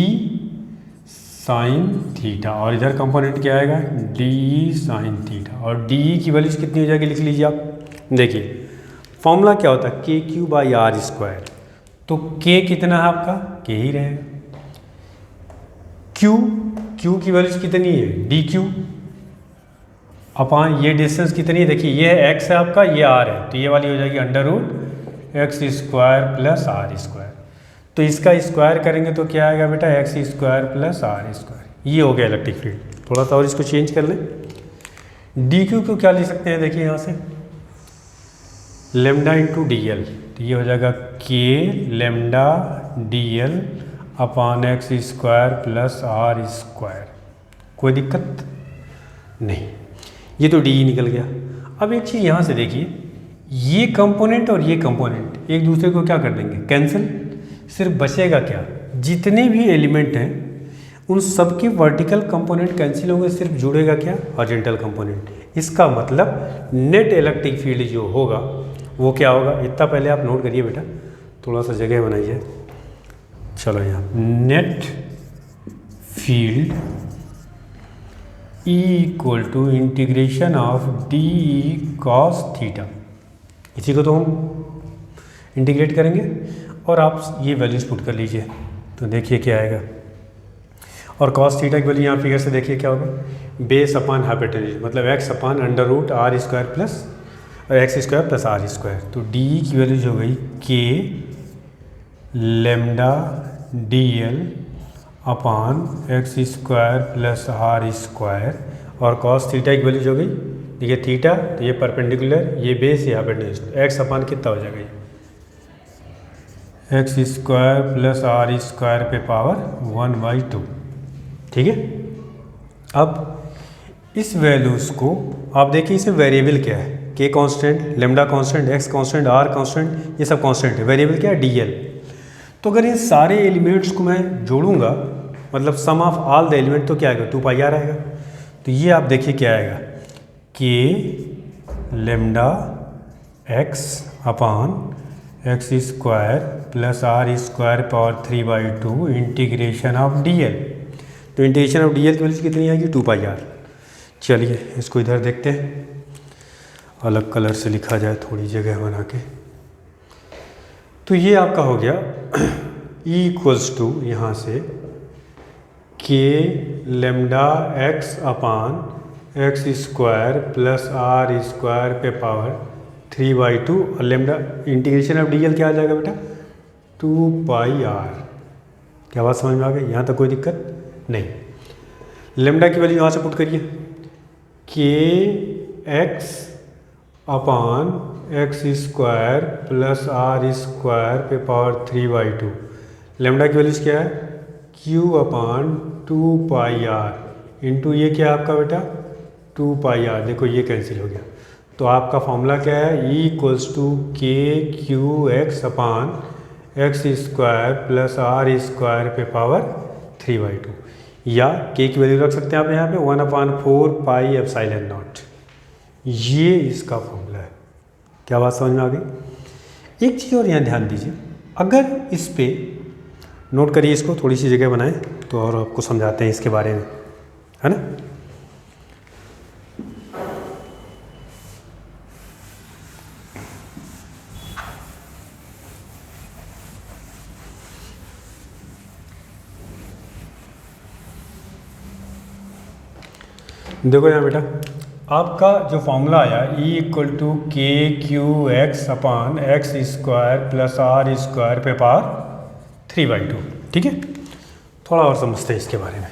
साइन थीटा, और इधर कंपोनेंट क्या आएगा, डी साइन थीटा। और डी की वैल्यूज कितनी हो जाएगी, लिख लीजिए आप। देखिए फॉर्मूला क्या होता है, के क्यू बाई आर स्क्वायर। तो के कितना है आपका, के ही रहेगा। क्यू की वैल्यूज कितनी है, डी क्यू अपान ये डिस्टेंस कितनी है, देखिए ये एक्स है आपका, ये आर है, तो ये वाली हो जाएगी under root X square plus are square. तो इसका स्क्वायर करेंगे तो क्या आएगा बेटा, X square plus are square. ये हो गया इलेक्ट्रिक फील्ड। थोड़ा सा और इसको चेंज कर लें, डी क्यू को क्या लिख सकते हैं, देखिए यहाँ से लेमडा इंटू डी एल, तो ये हो जाएगा K lambda D L upon x square plus are square. कोई दिक्कत नहीं, ये तो डी निकल गया। अब एक चीज़ यहाँ से देखिए, ये कंपोनेंट और ये कंपोनेंट एक दूसरे को क्या कर देंगे, कैंसिल। सिर्फ बचेगा क्या, जितने भी एलिमेंट हैं उन सबके वर्टिकल कंपोनेंट कैंसिल होंगे, सिर्फ जुड़ेगा क्या, हॉरिजॉन्टल कंपोनेंट। इसका मतलब नेट इलेक्ट्रिक फील्ड जो होगा वो क्या होगा, इतना पहले आप नोट करिए बेटा, थोड़ा सा जगह बनाइए। चलो यहाँ net field E equal to integration of D E cos theta, इसी को तो हम इंटीग्रेट करेंगे। और आप ये वैल्यूज पुट कर लीजिए, तो देखिए क्या आएगा। और कॉस थीटा की वैल्यू यहाँ फिगर से देखिए क्या होगा, बेस अपान हाइपोटेन्यूज, मतलब X upon under root R square plus X square plus are square. तो डी की वैल्यूज हो गई K lambda D L upon x square plus are square. और कॉस थीटा की वैल्यूज हो गई, देखिए थीटा तो ये परपेंडिकुलर, ये बेस, ये हाइपोटेन्यूज, एक्स अपान कितना हो जाएगा, x square plus are square पे पावर 1/2, ठीक है। अब इस वैल्यूज़ को आप देखिए, इसमें वेरिएबल क्या है, k constant, lambda constant, x constant, r constant, ये सब कांस्टेंट है। वेरिएबल क्या है, डी एल। तो अगर इन सारे एलिमेंट्स को मैं जोड़ूंगा, मतलब सम ऑफ ऑल द एलिमेंट, तो क्या आएगा, 2πr आएगा। तो ये आप देखिए क्या आएगा, k lambda x upon x square plus are square power 3/2 integration of d l. तो इंटीग्रेशन ऑफ डी एल की वैल्यू कितनी आएगी, 2πr। चलिए इसको इधर देखते हैं, अलग कलर से लिखा जाए, थोड़ी जगह बना के। तो ये आपका हो गया ई इक्वल्स टू यहाँ से k lambda x upon x square plus are square पे पावर 3/2, और lambda integration of d l क्या आ जाएगा बेटा, 2πr। क्या बात समझ में आ गई, यहाँ तक कोई दिक्कत नहीं। लेमडा की वैल्यू यहाँ से पुट करिए, k x upon x square plus are square पे पावर 3/2। लेमडा की वैल्यूज क्या है, क्यू अपान 2πr इंटू ये क्या है आपका बेटा 2πr। देखो ये कैंसिल हो गया, तो आपका फॉर्मूला क्या है, E equals to k q x upon x square plus are square पे पावर 3/2, या के की वैल्यू रख सकते हैं आप यहाँ पे 1/4 पाई एप्सिलॉन नॉट। ये इसका फॉर्मूला है। क्या बात समझ में आ गई। एक चीज़ और यहाँ ध्यान दीजिए, अगर इस पे नोट करिए, इसको थोड़ी सी जगह बनाएं तो और आपको समझाते हैं इसके बारे में, है ना। देखो यहाँ बेटा, आपका जो फॉर्मूला आया E equal to k q x upon x square plus are square पे पावर 3/2, ठीक है। थोड़ा और समझते हैं इसके बारे में।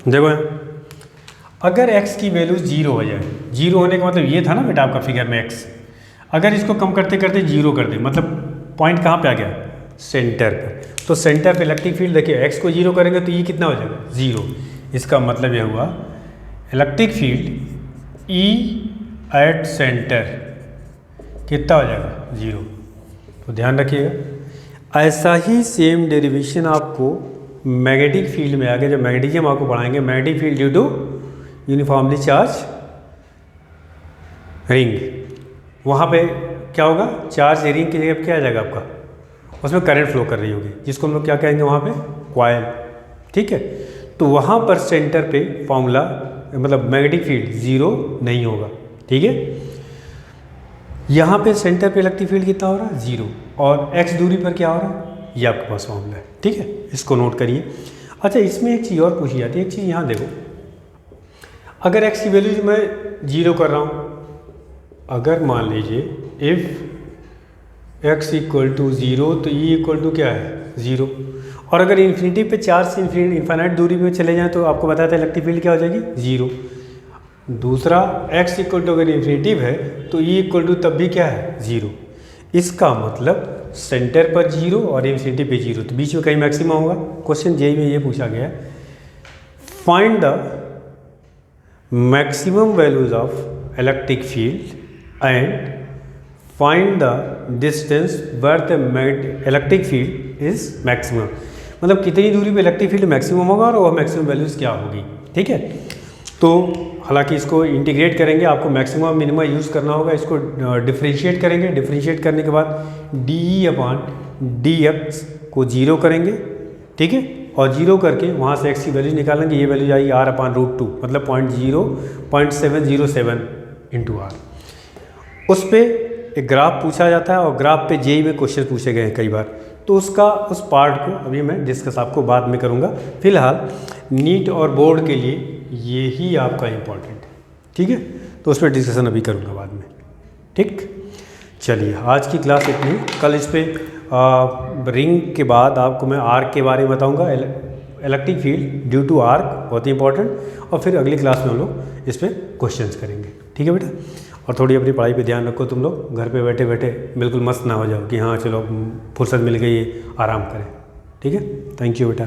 देखो यहाँ, अगर x की वैल्यू 0 हो जाए, 0 होने का मतलब ये था ना बेटा आपका फिगर में x, अगर इसको कम करते करते 0 कर दे, मतलब पॉइंट कहाँ पे आ गया, सेंटर पर। तो सेंटर पे इलेक्ट्रिक फील्ड देखिए, x को 0 करेंगे तो ये कितना हो जाएगा, 0। इसका मतलब यह हुआ electric field E at centre कितना हो जाएगा, 0। तो ध्यान रखिएगा। ऐसा ही सेम डेरिवेशन आपको मैग्नेटिक फील्ड में आगे जब मैग्नेटिज्म आपको पढ़ाएंगे, magnetic field due to uniformly charge ring, वहाँ पे क्या होगा, चार्ज रिंग की जगह क्या आ जाएगा आपका, उसमें करंट फ्लो कर रही होगी, जिसको हम लोग क्या कहेंगे वहाँ पे, कॉइल, ठीक है। तो वहाँ पर सेंटर पे फॉर्मूला मतलब मैग्नेटिक फील्ड 0 नहीं होगा, ठीक है। यहाँ पे सेंटर पे इलेक्ट्रिक फील्ड कितना हो रहा है, 0, और x दूरी पर क्या हो रहा है, ये आपके पास फॉर्मूला है, ठीक है। इसको नोट करिए। अच्छा, इसमें एक चीज़ और पूछी जाती है, एक चीज़ यहाँ देखो, अगर x की वैल्यू मैं 0 कर रहा हूँ, अगर मान लीजिए इफ x इक्वल टू 0 तो e इक्वल टू क्या है, 0, और अगर इन्फिनिटी पे चार्ज से इन्फिनिट दूरी पे चले जाएं तो आपको बताया था इलेक्ट्रिक फील्ड क्या हो जाएगी, 0। दूसरा x इक्वल टू अगर इन्फिनिटिव है तो e इक्वल टू तब भी क्या है, 0। इसका मतलब सेंटर पर 0 और इन्फिनिटी पे 0, तो बीच में कहीं मैक्सिमम होगा। क्वेश्चन जेई में ये पूछा गया, find the maximum values of electric field and find the distance where the electric field is maximum, मतलब कितनी दूरी पे इलेक्ट्रिक फील्ड मैक्सिमम होगा और वह मैक्सिमम वैल्यूज़ क्या होगी, ठीक है। तो हालांकि इसको इंटीग्रेट करेंगे, आपको मैक्सिमम मिनिमम यूज़ करना होगा, इसको डिफ्रेंशिएट करेंगे, डिफ्रेंशिएट करने के बाद डी अपान डी एक्स को 0 करेंगे, ठीक है, और 0 करके वहाँ से x की वैल्यू निकालेंगे, ये वैल्यू जाएगी r/√2, मतलब 0.07 इंटू r। उस पर एक ग्राफ पूछा जाता है और ग्राफ पे जेई में क्वेश्चन पूछे गए हैं कई बार, तो उसका उस पार्ट को अभी मैं डिस्कस आपको बाद में करूँगा। फिलहाल नीट और बोर्ड के लिए ये ही आपका इम्पोर्टेंट है, ठीक है, तो उस पर डिस्कशन अभी करूँगा बाद में, ठीक। चलिए, आज की क्लास इतनी, कल इस पर रिंग के बाद आपको मैं आर्क के बारे में बताऊँगा, electric field due to arc, बहुत ही इंपॉर्टेंट, और फिर अगली क्लास में हम लोग इस पर क्वेश्चंस करेंगे, ठीक है बेटा। और थोड़ी अपनी पढ़ाई पे ध्यान रखो, तुम लोग घर पे बैठे बैठे बिल्कुल मस्त ना हो जाओ कि हाँ चलो फुर्सत मिल गई आराम करें, ठीक है। थैंक यू बेटा।